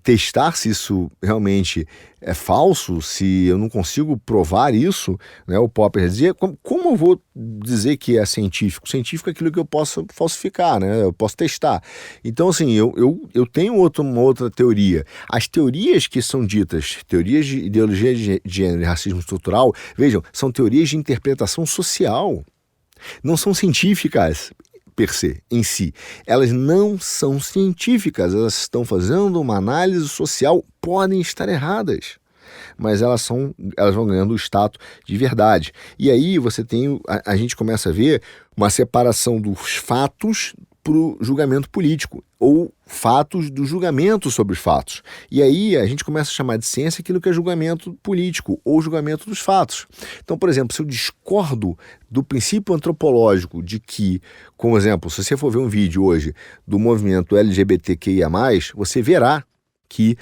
S1: testar se isso realmente é falso, se eu não consigo provar isso, né? O Popper dizia, como eu vou dizer que é científico? Científico é aquilo que eu posso falsificar, né? Eu posso testar. Então, assim, eu tenho uma outra teoria. As teorias que são ditas, teorias de ideologia de gênero e racismo estrutural, vejam, são teorias de interpretação social. Não são científicas per se, em si. Elas não são científicas, elas estão fazendo uma análise social, podem estar erradas, mas elas vão ganhando o status de verdade. E aí a gente começa a ver uma separação dos fatos para o julgamento político, ou fatos do julgamento sobre os fatos. E aí a gente começa a chamar de ciência aquilo que é julgamento político, ou julgamento dos fatos. Então, por exemplo, se eu discordo do princípio antropológico de que, como exemplo, se você for ver um vídeo hoje do movimento LGBTQIA+, você verá que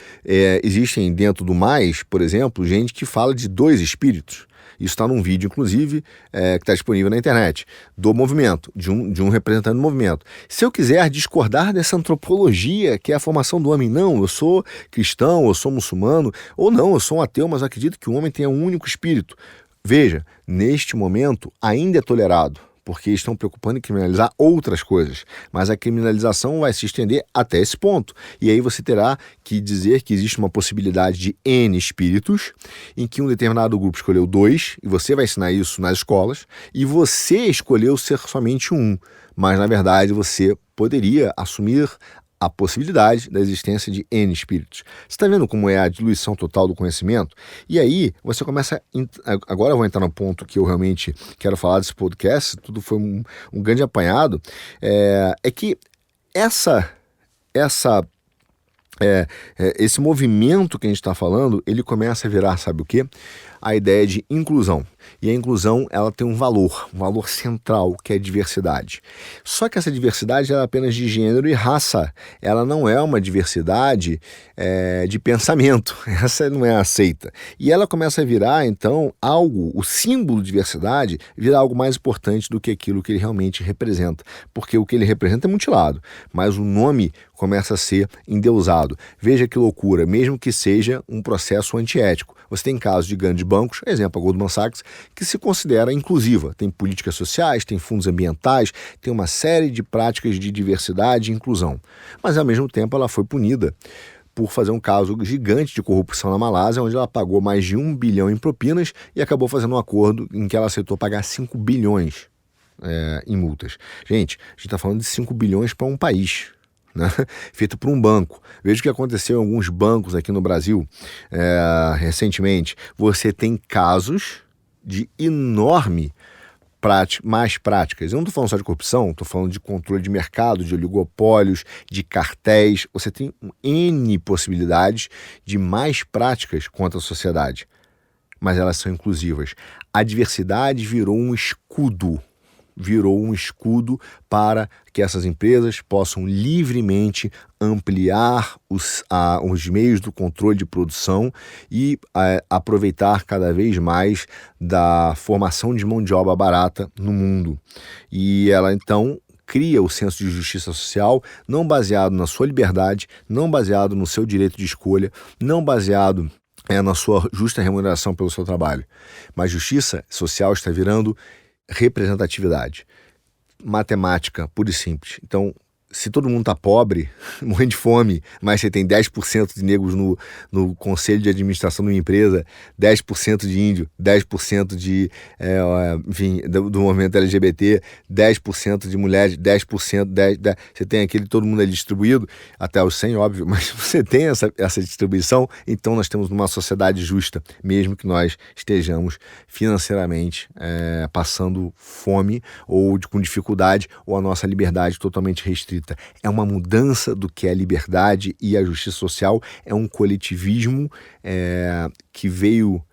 S1: existem dentro do mais, por exemplo, gente que fala de dois espíritos. Isso está num vídeo, inclusive, que está disponível na internet, do movimento, de um representante do movimento. Se eu quiser discordar dessa antropologia, que é a formação do homem, não, eu sou cristão, eu sou muçulmano, ou não, eu sou um ateu, mas acredito que o homem tem um único espírito. Veja, neste momento ainda é tolerado, porque estão preocupando em criminalizar outras coisas, mas a criminalização vai se estender até esse ponto. E aí você terá que dizer que existe uma possibilidade de N espíritos, em que um determinado grupo escolheu 2, e você vai ensinar isso nas escolas, e você escolheu ser somente um, mas na verdade você poderia assumir a possibilidade da existência de N espíritos. Você está vendo como é a diluição total do conhecimento? E aí você começa... Agora eu vou entrar no ponto que eu realmente quero falar desse podcast, tudo foi um grande apanhado, é que esse movimento que a gente está falando, ele começa a virar, sabe o quê? A ideia de inclusão. E a inclusão, ela tem um valor central, que é a diversidade. Só que essa diversidade é apenas de gênero e raça. Ela não é uma diversidade de pensamento. Essa não é aceita. E ela começa a virar, então, o símbolo de diversidade, virar algo mais importante do que aquilo que ele realmente representa. Porque o que ele representa é mutilado, mas o nome começa a ser endeusado. Veja que loucura, mesmo que seja um processo antiético. Você tem casos de grandes bancos, exemplo, a Goldman Sachs, que se considera inclusiva. Tem políticas sociais, tem fundos ambientais, tem uma série de práticas de diversidade e inclusão. Mas, ao mesmo tempo, ela foi punida por fazer um caso gigante de corrupção na Malásia, onde ela pagou mais de 1 bilhão em propinas e acabou fazendo um acordo em que ela aceitou pagar 5 bilhões em multas. Gente, a gente está falando de 5 bilhões para um país, né? Feito por um banco. Veja o que aconteceu em alguns bancos aqui no Brasil recentemente. Você tem casos de enorme más práticas. Eu não estou falando só de corrupção, estou falando de controle de mercado, de oligopólios, de cartéis. Você tem N possibilidades de más práticas contra a sociedade, mas elas são inclusivas. A diversidade virou um escudo para que essas empresas possam livremente ampliar os meios do controle de produção e aproveitar cada vez mais da formação de mão de obra barata no mundo. E ela, então, cria o senso de justiça social não baseado na sua liberdade, não baseado no seu direito de escolha, não baseado na sua justa remuneração pelo seu trabalho. Mas justiça social está virando representatividade, matemática pura e simples. Então, se todo mundo está pobre, morrendo de fome, mas você tem 10% de negros no conselho de administração de uma empresa, 10% de índio, 10% do movimento LGBT, 10% de mulheres, 10%, você tem aquele, todo mundo ali distribuído, até os 100, óbvio, mas você tem essa distribuição, então nós temos uma sociedade justa, mesmo que nós estejamos financeiramente passando fome ou com dificuldade, ou a nossa liberdade totalmente restrita. É uma mudança do que é a liberdade e a justiça social, é um coletivismo que veio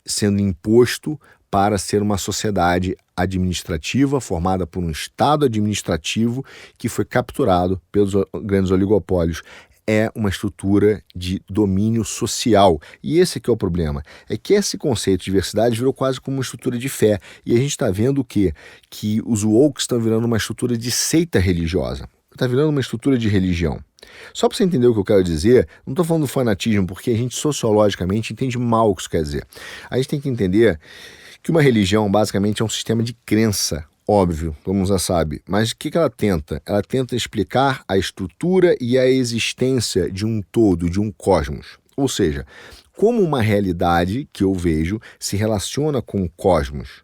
S1: sendo imposto para ser uma sociedade administrativa, formada por um Estado administrativo que foi capturado pelos grandes oligopólios. É uma estrutura de domínio social. E esse que é o problema. É que esse conceito de diversidade virou quase como uma estrutura de fé. E a gente está vendo o quê? Que os woke estão virando uma estrutura de seita religiosa. está virando uma estrutura de religião. Só para você entender o que eu quero dizer, não estou falando do fanatismo, porque a gente sociologicamente entende mal o que isso quer dizer. A gente tem que entender que uma religião basicamente é um sistema de crença, óbvio, todo mundo já sabe, mas o que ela tenta? Ela tenta explicar a estrutura e a existência de um todo, de um cosmos. Ou seja, como uma realidade que eu vejo se relaciona com o cosmos,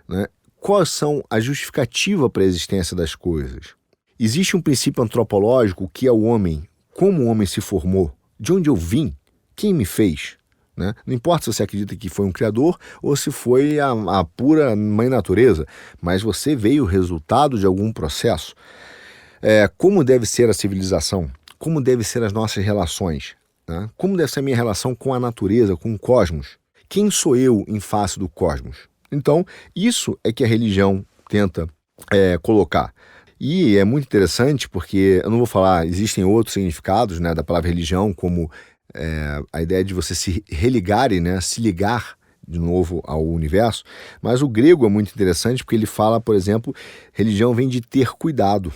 S1: né? Quais são a justificativa para a existência das coisas? Existe um princípio antropológico que é o homem, como o homem se formou, de onde eu vim, quem me fez, né? Não importa se você acredita que foi um criador ou se foi a pura mãe natureza, mas você veio resultado de algum processo. Como deve ser a civilização? Como devem ser as nossas relações? Né? Como deve ser a minha relação com a natureza, com o cosmos? Quem sou eu em face do cosmos? Então, isso é que a religião tenta colocar. E é muito interessante porque, eu não vou falar, existem outros significados, né, da palavra religião, como a ideia de você se religar, né, se ligar de novo ao universo, mas o grego é muito interessante porque ele fala, por exemplo, religião vem de ter cuidado,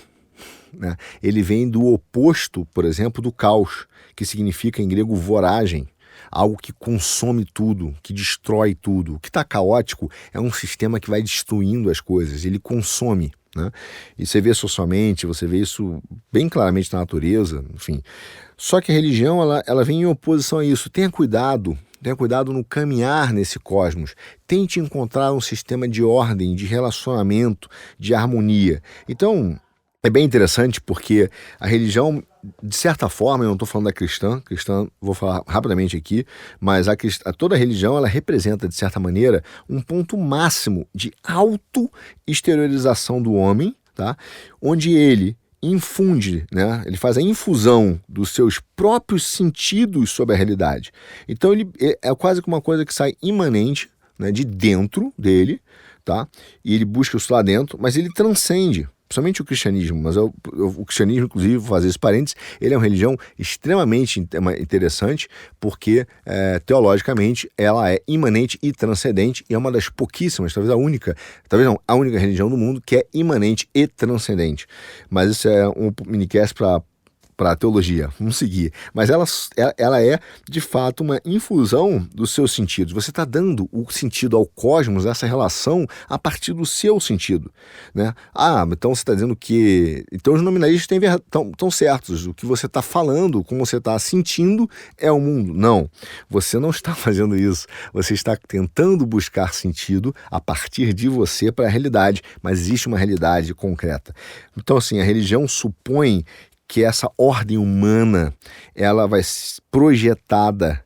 S1: né? Ele vem do oposto, por exemplo, do caos, que significa em grego voragem, algo que consome tudo, que destrói tudo. O que está caótico é um sistema que vai destruindo as coisas, ele consome, né? E você vê socialmente, você vê isso bem claramente na natureza, enfim. Só que a religião, ela vem em oposição a isso. Tenha cuidado no caminhar nesse cosmos. Tente encontrar um sistema de ordem, de relacionamento, de harmonia. Então, é bem interessante porque a religião, de certa forma, eu não estou falando da cristã, vou falar rapidamente aqui, mas toda a religião ela representa, de certa maneira, um ponto máximo de auto-exteriorização do homem, tá? Onde ele infunde, né? Ele faz a infusão dos seus próprios sentidos sobre a realidade. Então ele é quase que uma coisa que sai imanente, né, de dentro dele, tá? E ele busca isso lá dentro, mas ele transcende. Principalmente o cristianismo, mas o cristianismo, inclusive, vou fazer esse parênteses, ele é uma religião extremamente interessante porque, teologicamente, ela é imanente e transcendente e é uma das pouquíssimas, talvez a única religião do mundo que é imanente e transcendente. Mas isso é um minicast para a teologia, vamos seguir. Mas ela é, de fato, uma infusão dos seus sentidos. Você está dando o sentido ao cosmos, essa relação, a partir do seu sentido, né? Então você está dizendo que... Então os nominalistas estão certos. O que você está falando, como você está sentindo, é o mundo. Não, você não está fazendo isso. Você está tentando buscar sentido a partir de você para a realidade, mas existe uma realidade concreta. Então, assim, a religião supõe que essa ordem humana ela vai ser projetada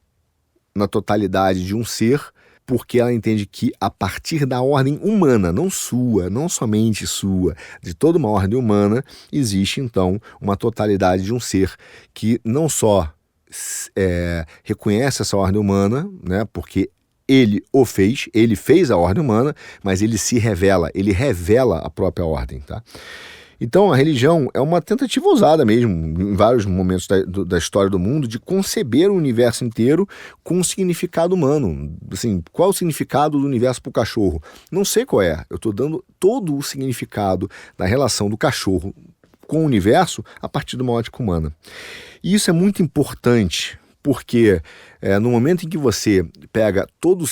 S1: na totalidade de um ser, porque ela entende que a partir da ordem humana, não sua, não somente sua, de toda uma ordem humana, existe então uma totalidade de um ser que não só reconhece essa ordem humana, né, porque ele fez a ordem humana, mas ele se revela, ele revela a própria ordem, tá? Então, a religião é uma tentativa ousada mesmo, em vários momentos da história do mundo, de conceber o universo inteiro com um significado humano. Assim, qual é o significado do universo para o cachorro? Não sei qual é. Eu estou dando todo o significado da relação do cachorro com o universo a partir de uma ótica humana. E isso é muito importante, porque no momento em que você pega todo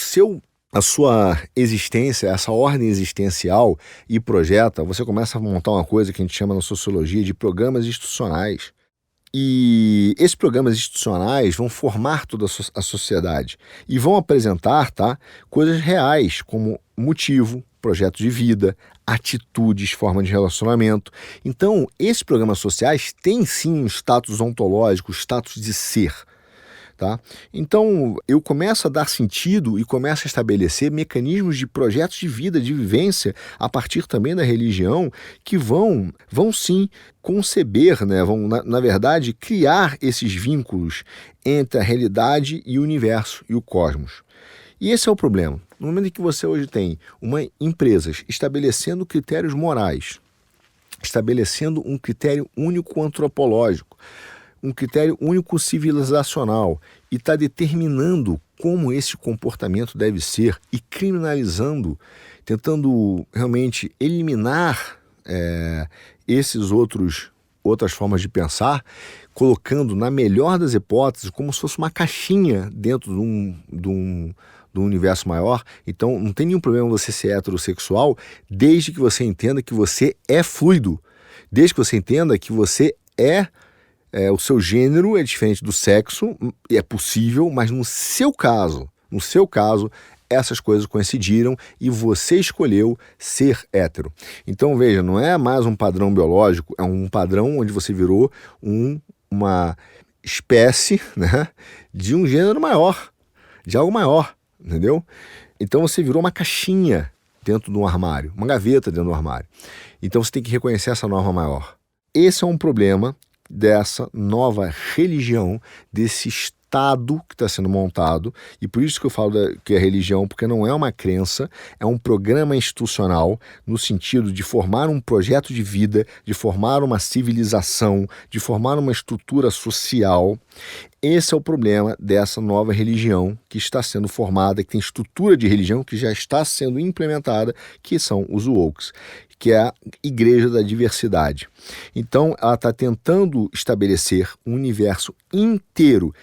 S1: a sua existência, essa ordem existencial e projeta, você começa a montar uma coisa que a gente chama na sociologia de programas institucionais. E esses programas institucionais vão formar toda a sociedade e vão apresentar, tá, coisas reais, como motivo, projeto de vida, atitudes, forma de relacionamento. Então, esses programas sociais têm sim um status ontológico, status de ser. Tá? Então, eu começo a dar sentido e começo a estabelecer mecanismos de projetos de vida, de vivência, a partir também da religião, que vão sim conceber, né? Vão, na verdade, criar esses vínculos entre a realidade e o universo e o cosmos. E esse é o problema. No momento em que você hoje tem empresas estabelecendo critérios morais, estabelecendo um critério único antropológico, um critério único civilizacional e está determinando como esse comportamento deve ser e criminalizando, tentando realmente eliminar esses outros outras formas de pensar, colocando, na melhor das hipóteses, como se fosse uma caixinha dentro de um universo maior. Então não tem nenhum problema você ser heterossexual, desde que você entenda que você é fluido, desde que você entenda que você o seu gênero é diferente do sexo, é possível, mas no seu caso, essas coisas coincidiram e você escolheu ser hétero. Então veja, não é mais um padrão biológico, é um padrão onde você virou uma espécie, né, de um gênero maior, de algo maior, entendeu? Então você virou uma caixinha dentro de um armário, uma gaveta dentro do armário. Então você tem que reconhecer essa norma maior. Esse é um problema dessa nova religião, desse estado que está sendo montado, e por isso que eu falo que é religião, porque não é uma crença, é um programa institucional no sentido de formar um projeto de vida, de formar uma civilização, de formar uma estrutura social. Esse é o problema dessa nova religião que está sendo formada, que tem estrutura de religião que já está sendo implementada, que são os wokes, que é a Igreja da Diversidade. Então, ela está tentando estabelecer um universo inteiro,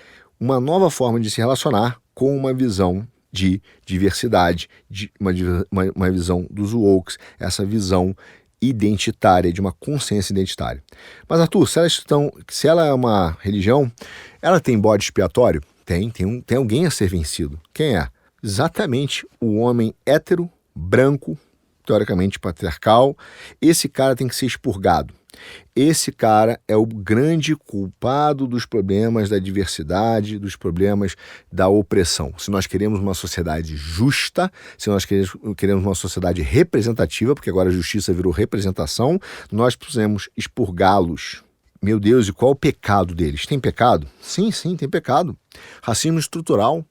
S1: uma nova forma de se relacionar com uma visão de diversidade, uma visão dos wokes, essa visão identitária, de uma consciência identitária. Mas, Arthur, se ela é uma religião, ela tem bode expiatório? Tem alguém a ser vencido. Quem é? Exatamente o homem hétero, branco, teoricamente patriarcal. Esse cara tem que ser expurgado. Esse cara é o grande culpado dos problemas da diversidade, dos problemas da opressão. Se nós queremos uma sociedade justa, se nós queremos uma sociedade representativa, porque agora a justiça virou representação, nós precisamos expurgá-los. Meu Deus, e qual o pecado deles? Tem pecado? Sim, tem pecado. Racismo estrutural.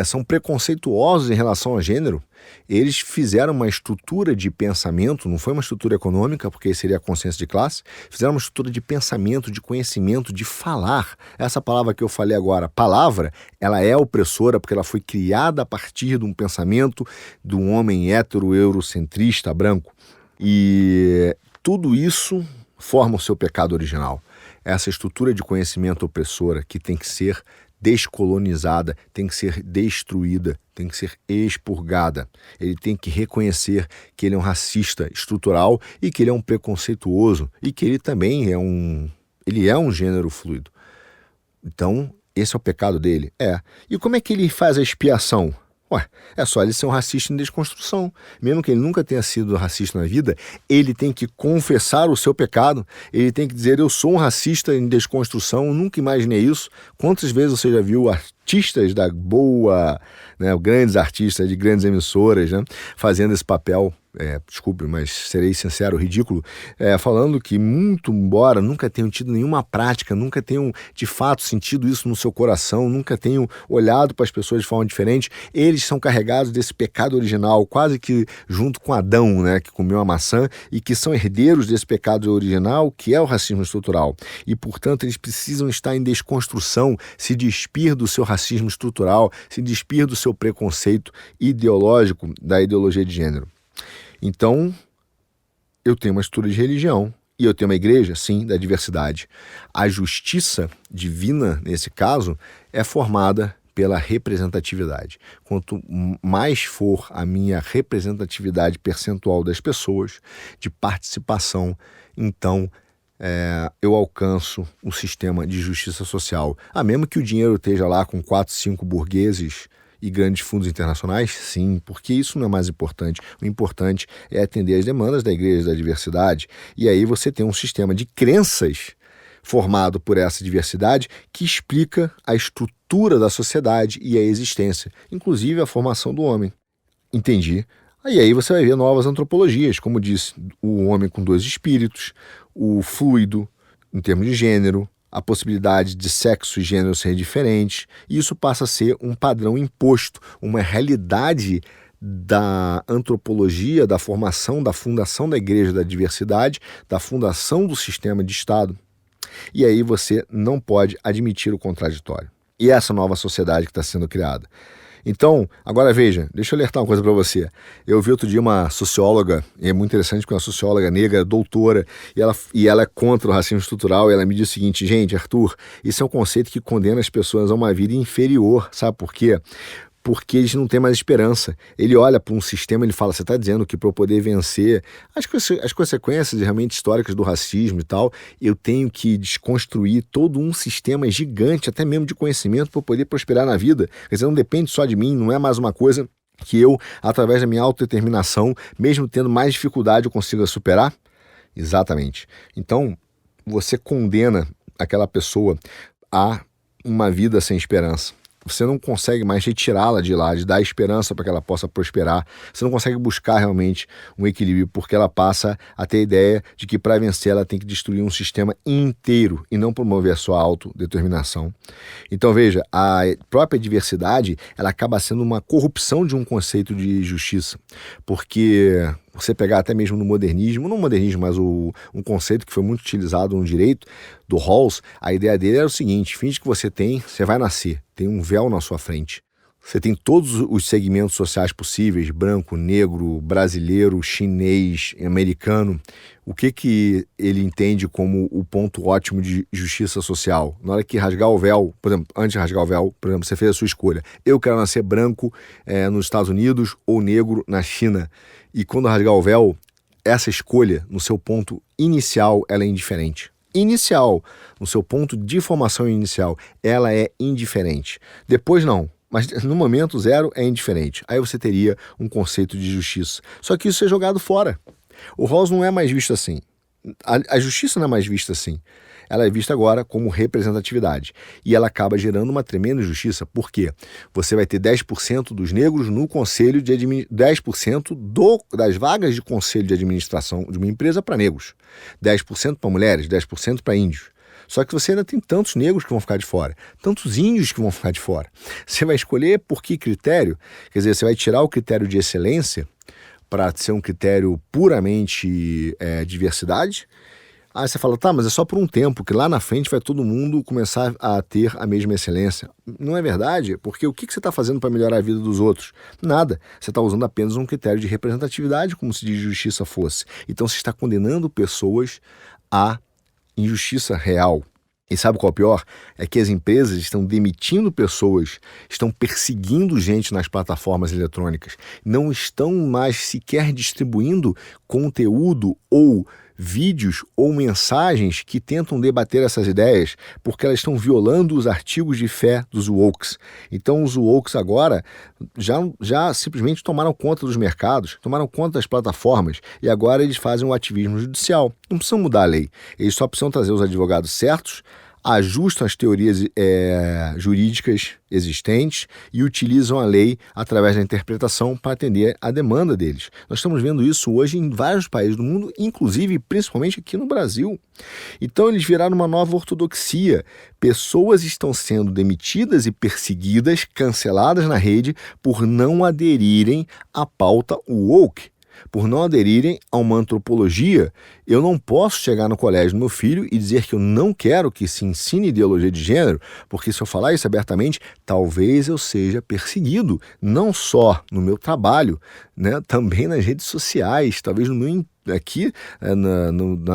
S1: São preconceituosos em relação a gênero. Eles fizeram uma estrutura de pensamento, não foi uma estrutura econômica, porque seria a consciência de classe, fizeram uma estrutura de pensamento, de conhecimento, de falar. Essa palavra que eu falei agora, palavra, ela é opressora porque ela foi criada a partir de um pensamento de um homem hétero, eurocentrista, branco. E tudo isso forma o seu pecado original. Essa estrutura de conhecimento opressora que tem que ser descolonizada, tem que ser destruída, tem que ser expurgada. Ele tem que reconhecer que ele é um racista estrutural e que ele é um preconceituoso e que ele também é um gênero fluido. Então, esse é o pecado dele? E como é que ele faz a expiação? É só ele ser um racista em desconstrução. Mesmo que ele nunca tenha sido racista na vida, ele tem que confessar o seu pecado, ele tem que dizer: eu sou um racista em desconstrução, nunca imaginei isso. Quantas vezes você já viu artistas da boa, né, grandes artistas de grandes emissoras, né, fazendo esse papel, desculpe, mas serei sincero, ridículo, falando que, muito embora nunca tenham tido nenhuma prática, nunca tenham de fato sentido isso no seu coração, nunca tenham olhado para as pessoas de forma diferente, eles são carregados desse pecado original, quase que junto com Adão, né, que comeu a maçã, e que são herdeiros desse pecado original, que é o racismo estrutural. E, portanto, eles precisam estar em desconstrução, se despir do seu racismo estrutural, se despir do seu preconceito ideológico, da ideologia de gênero. Então, eu tenho uma estrutura de religião e eu tenho uma igreja, sim, da diversidade. A justiça divina, nesse caso, é formada pela representatividade. Quanto mais for a minha representatividade percentual das pessoas, de participação, então eu alcanço um sistema de justiça social. Mesmo que o dinheiro esteja lá com 4, 5 burgueses e grandes fundos internacionais, sim, porque isso não é mais importante. O importante é atender as demandas da Igreja da Diversidade. E aí você tem um sistema de crenças formado por essa diversidade que explica a estrutura da sociedade e a existência, inclusive a formação do homem. Entendi. E aí você vai ver novas antropologias, como disse, o homem com 2 espíritos, o fluido em termos de gênero, a possibilidade de sexo e gênero ser diferentes, e isso passa a ser um padrão imposto, uma realidade da antropologia, da formação, da fundação da Igreja da Diversidade, da fundação do sistema de Estado. E aí você não pode admitir o contraditório. E essa nova sociedade que está sendo criada. Então, agora veja, deixa eu alertar uma coisa para você. Eu vi outro dia uma socióloga, e é muito interessante porque é uma socióloga negra, doutora, e ela é contra o racismo estrutural, e ela me diz o seguinte: gente, Arthur, isso é um conceito que condena as pessoas a uma vida inferior, sabe por quê? Porque eles não têm mais esperança. Ele olha para um sistema e ele fala, você está dizendo que para eu poder vencer as consequências realmente históricas do racismo e tal, eu tenho que desconstruir todo um sistema gigante, até mesmo de conhecimento, para eu poder prosperar na vida. Quer dizer, não depende só de mim, não é mais uma coisa que eu, através da minha autodeterminação, mesmo tendo mais dificuldade, eu consiga superar? Exatamente. Então, você condena aquela pessoa a uma vida sem esperança. Você não consegue mais retirá-la de lá, de dar esperança para que ela possa prosperar. Você não consegue buscar realmente um equilíbrio, porque ela passa a ter a ideia de que para vencer ela tem que destruir um sistema inteiro e não promover a sua autodeterminação. Então veja, a própria diversidade ela acaba sendo uma corrupção de um conceito de justiça, porque você pegar até mesmo no modernismo, não modernismo, mas um conceito que foi muito utilizado no direito, do Rawls, a ideia dele era o seguinte: finge que você vai nascer, tem um véu na sua frente. Você tem todos os segmentos sociais possíveis, branco, negro, brasileiro, chinês, americano. O que ele entende como o ponto ótimo de justiça social? Na hora que rasgar o véu, por exemplo, antes de rasgar o véu, por exemplo, você fez a sua escolha. Eu quero nascer branco nos Estados Unidos ou negro na China. E quando rasgar o véu, essa escolha, no seu ponto inicial, ela é indiferente. Inicial, no seu ponto de formação inicial, ela é indiferente. Depois não. Mas no momento zero é indiferente. Aí você teria um conceito de justiça. Só que isso é jogado fora. O Rawls não é mais visto assim. A justiça não é mais vista assim. Ela é vista agora como representatividade. E ela acaba gerando uma tremenda injustiça. Por quê? Você vai ter 10% dos negros no conselho de 10% das vagas de conselho de administração de uma empresa para negros. 10% para mulheres, 10% para índios. Só que você ainda tem tantos negros que vão ficar de fora, tantos índios que vão ficar de fora. Você vai escolher por que critério? Quer dizer, você vai tirar o critério de excelência para ser um critério puramente diversidade. Aí você fala, tá, mas é só por um tempo, que lá na frente vai todo mundo começar a ter a mesma excelência. Não é verdade, porque o que você está fazendo para melhorar a vida dos outros? Nada. Você está usando apenas um critério de representatividade, como se de justiça fosse. Então você está condenando pessoas a injustiça real. E sabe qual é o pior? É que as empresas estão demitindo pessoas, estão perseguindo gente nas plataformas eletrônicas, não estão mais sequer distribuindo conteúdo ou vídeos ou mensagens que tentam debater essas ideias, porque elas estão violando os artigos de fé dos wokes. Então os wokes agora já simplesmente tomaram conta dos mercados, tomaram conta das plataformas, e agora eles fazem o ativismo judicial. Não precisam mudar a lei, eles só precisam trazer os advogados certos, ajustam as teorias jurídicas existentes e utilizam a lei através da interpretação para atender a demanda deles. Nós estamos vendo isso hoje em vários países do mundo, inclusive principalmente aqui no Brasil. Então eles viraram uma nova ortodoxia. Pessoas estão sendo demitidas e perseguidas, canceladas na rede por não aderirem à pauta woke. Por não aderirem a uma antropologia. Eu não posso chegar no colégio do meu filho e dizer que eu não quero que se ensine ideologia de gênero, porque se eu falar isso abertamente, talvez eu seja perseguido, não só no meu trabalho, né, também nas redes sociais, talvez aqui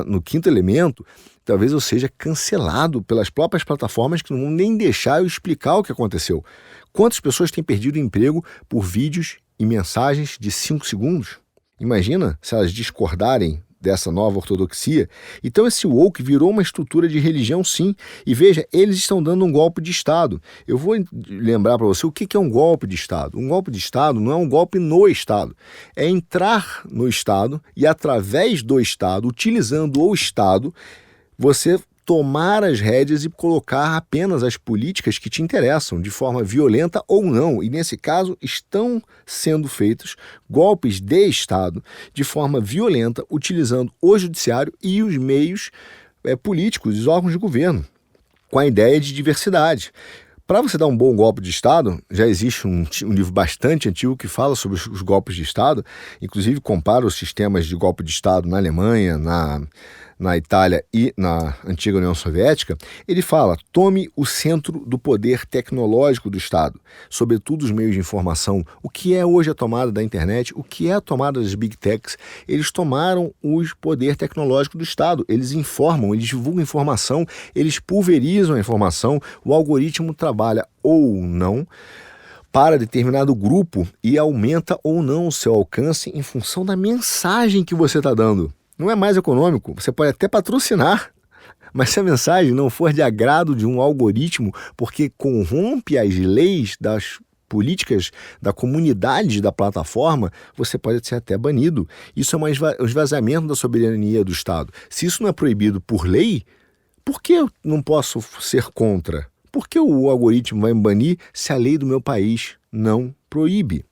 S1: no Quinto Elemento, talvez eu seja cancelado pelas próprias plataformas que não vão nem deixar eu explicar o que aconteceu. Quantas pessoas têm perdido o emprego por vídeos e mensagens de 5 segundos? Imagina se elas discordarem dessa nova ortodoxia. Então esse woke virou uma estrutura de religião, sim. E veja, eles estão dando um golpe de Estado. Eu vou lembrar para você o que é um golpe de Estado. Um golpe de Estado não é um golpe no Estado. É entrar no Estado e, através do Estado, utilizando o Estado, você tomar as rédeas e colocar apenas as políticas que te interessam, de forma violenta ou não. E, nesse caso, estão sendo feitos golpes de Estado de forma violenta, utilizando o judiciário e os meios políticos, os órgãos de governo, com a ideia de diversidade. Para você dar um bom golpe de Estado, já existe um livro bastante antigo que fala sobre os golpes de Estado, inclusive compara os sistemas de golpe de Estado na Alemanha, na Itália e na antiga União Soviética, ele fala: tome o centro do poder tecnológico do Estado, sobretudo os meios de informação. O que é hoje a tomada da internet, o que é a tomada das big techs? Eles tomaram o poder tecnológico do Estado, eles informam, eles divulgam informação, eles pulverizam a informação, o algoritmo trabalha ou não para determinado grupo e aumenta ou não o seu alcance em função da mensagem que você está dando. Não é mais econômico, você pode até patrocinar, mas se a mensagem não for de agrado de um algoritmo, porque corrompe as leis das políticas da comunidade da plataforma, você pode ser até banido. Isso é um esvaziamento da soberania do Estado. Se isso não é proibido por lei, por que eu não posso ser contra? Por que o algoritmo vai me banir se a lei do meu país não proíbe?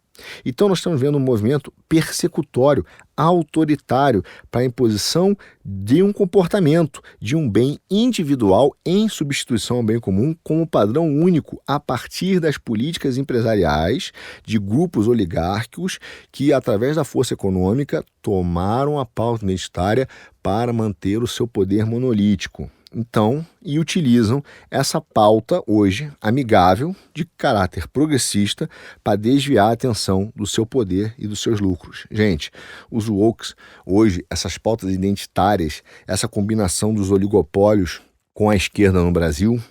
S1: Então nós estamos vendo um movimento persecutório, autoritário, para a imposição de um comportamento, de um bem individual em substituição ao bem comum como padrão único a partir das políticas empresariais de grupos oligárquicos que, através da força econômica, tomaram a pauta identitária para manter o seu poder monolítico. Então, e utilizam essa pauta hoje amigável, de caráter progressista, para desviar a atenção do seu poder e dos seus lucros. Gente, os wokes, hoje, essas pautas identitárias, essa combinação dos oligopólios com a esquerda no Brasil,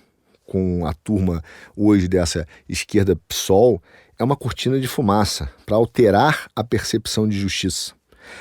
S1: com a turma hoje dessa esquerda PSOL, é uma cortina de fumaça para alterar a percepção de justiça,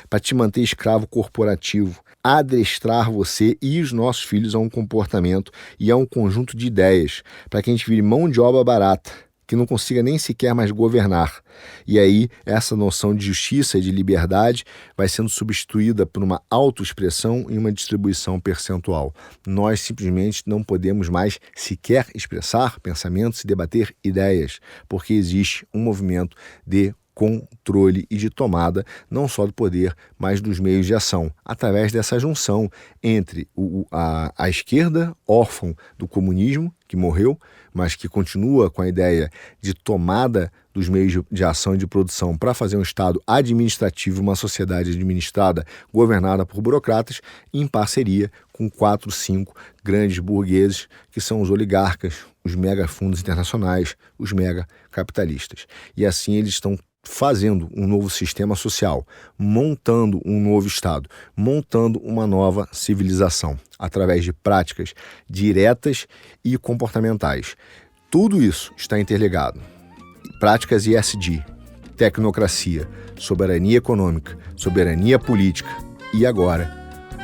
S1: para te manter escravo corporativo, adestrar você e os nossos filhos a um comportamento e a um conjunto de ideias, para que a gente vire mão de obra barata, que não consiga nem sequer mais governar. E aí, essa noção de justiça e de liberdade vai sendo substituída por uma autoexpressão e uma distribuição percentual. Nós simplesmente não podemos mais sequer expressar pensamentos e debater ideias, porque existe um movimento de controle e de tomada não só do poder, mas dos meios de ação, através dessa junção entre a esquerda, órfã do comunismo, que morreu, mas que continua com a ideia de tomada dos meios de ação e de produção para fazer um Estado administrativo, uma sociedade administrada, governada por burocratas, em parceria com 4, 5 grandes burgueses, que são os oligarcas, os megafundos internacionais, os megacapitalistas. E assim eles estão fazendo um novo sistema social, montando um novo Estado, montando uma nova civilização, através de práticas diretas e comportamentais. Tudo isso está interligado. Práticas ESG, tecnocracia, soberania econômica, soberania política e agora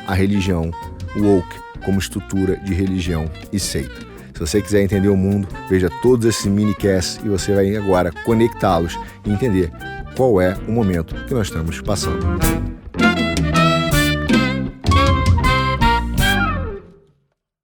S1: a religião woke como estrutura de religião e seita. Se você quiser entender o mundo, veja todos esses minicasts e você vai agora conectá-los e entender qual é o momento que nós estamos passando.